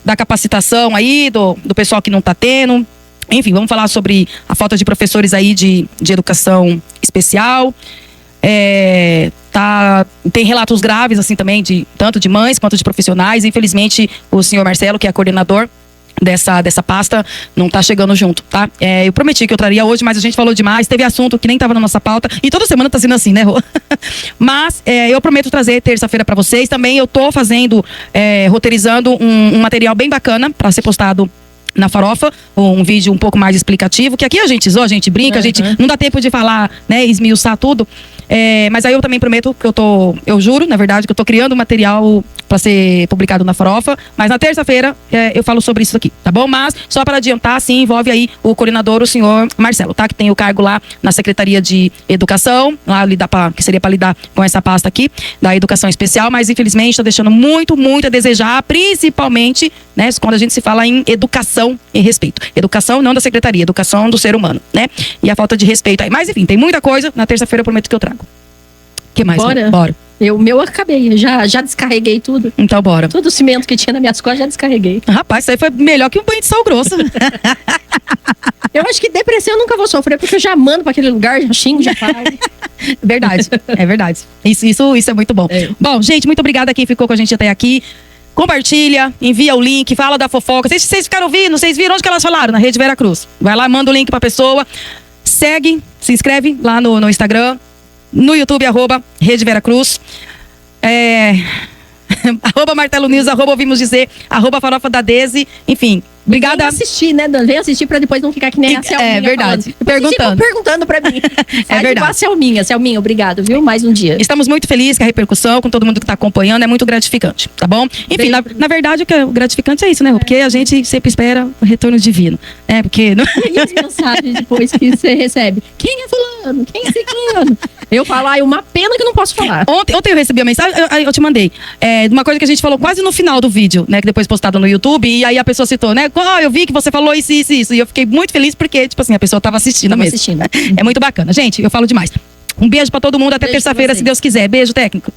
da capacitação aí, do pessoal que não tá tendo. Enfim, vamos falar sobre a falta de professores aí de educação especial. Tem relatos graves, assim, também, tanto de mães quanto de profissionais. Infelizmente, o senhor Marcelo, que é coordenador dessa pasta, não tá chegando junto, tá? Eu prometi que eu traria hoje, mas a gente falou demais, teve assunto que nem tava na nossa pauta, e toda semana tá sendo assim, né, Rô? Mas eu prometo trazer terça-feira pra vocês. Também eu tô roteirizando um material bem bacana pra ser postado na Farofa, um vídeo um pouco mais explicativo, que aqui a gente zoa, a gente brinca, a gente não dá tempo de falar, né, esmiuçar tudo. Mas aí eu também prometo que eu juro, na verdade, que eu tô criando um material para ser publicado na Farofa, mas na terça-feira eu falo sobre isso aqui, tá bom? Mas só para adiantar, sim, envolve aí o coordenador, o senhor Marcelo, tá? Que tem o cargo lá na Secretaria de Educação, lá que seria para lidar com essa pasta aqui da Educação Especial, mas infelizmente está deixando muito, muito a desejar, principalmente, né, quando a gente se fala em educação e respeito. Educação não da Secretaria, educação do ser humano, né? E a falta de respeito aí. Mas enfim, tem muita coisa, na terça-feira eu prometo que eu trago. O que mais? Bora. Eu acabei, já descarreguei tudo. Então bora. Todo o cimento que tinha nas minhas costas já descarreguei. Rapaz, isso aí foi melhor que um banho de sal grosso. Eu acho que depressão eu nunca vou sofrer, porque eu já mando pra aquele lugar, já xingo, já falo. Verdade, é verdade. Isso é muito bom. Bom, gente, muito obrigada a quem ficou com a gente até aqui. Compartilha, envia o link, fala da fofoca. Vocês ficaram ouvindo? Vocês viram onde que elas falaram? Na Rede Vera Cruz. Vai lá, manda o link pra pessoa. Segue, se inscreve lá no Instagram. No YouTube, @Rede Vera Cruz. arroba Martelo News, arroba Ouvimos Dizer, arroba Farofa da Desi, enfim. Obrigada. Vem assistir, né, Dan? Vem assistir pra depois não ficar que nem a Selminha. É verdade. Perguntando. Perguntando pra mim. É verdade. A Selminha. Selminha, obrigado, viu? Mais um dia. Estamos muito felizes com a repercussão, com todo mundo que está acompanhando, é muito gratificante, tá bom? Enfim, na verdade, o que é gratificante é isso, né? Porque a gente sempre espera o retorno divino, né? Porque... E as mensagens depois que você recebe? Quem é fulano? Quem é ciclano? Eu falo, uma pena que eu não posso falar. Ontem eu recebi a mensagem, eu te mandei, de uma coisa que a gente falou quase no final do vídeo, né? Que depois postado no YouTube, e aí a pessoa citou, né? Eu vi que você falou isso. E eu fiquei muito feliz porque, tipo assim, a pessoa estava assistindo mesmo. Assistindo. É muito bacana. Gente, eu falo demais. Um beijo pra todo mundo, até terça-feira, se Deus quiser. Beijo, técnico.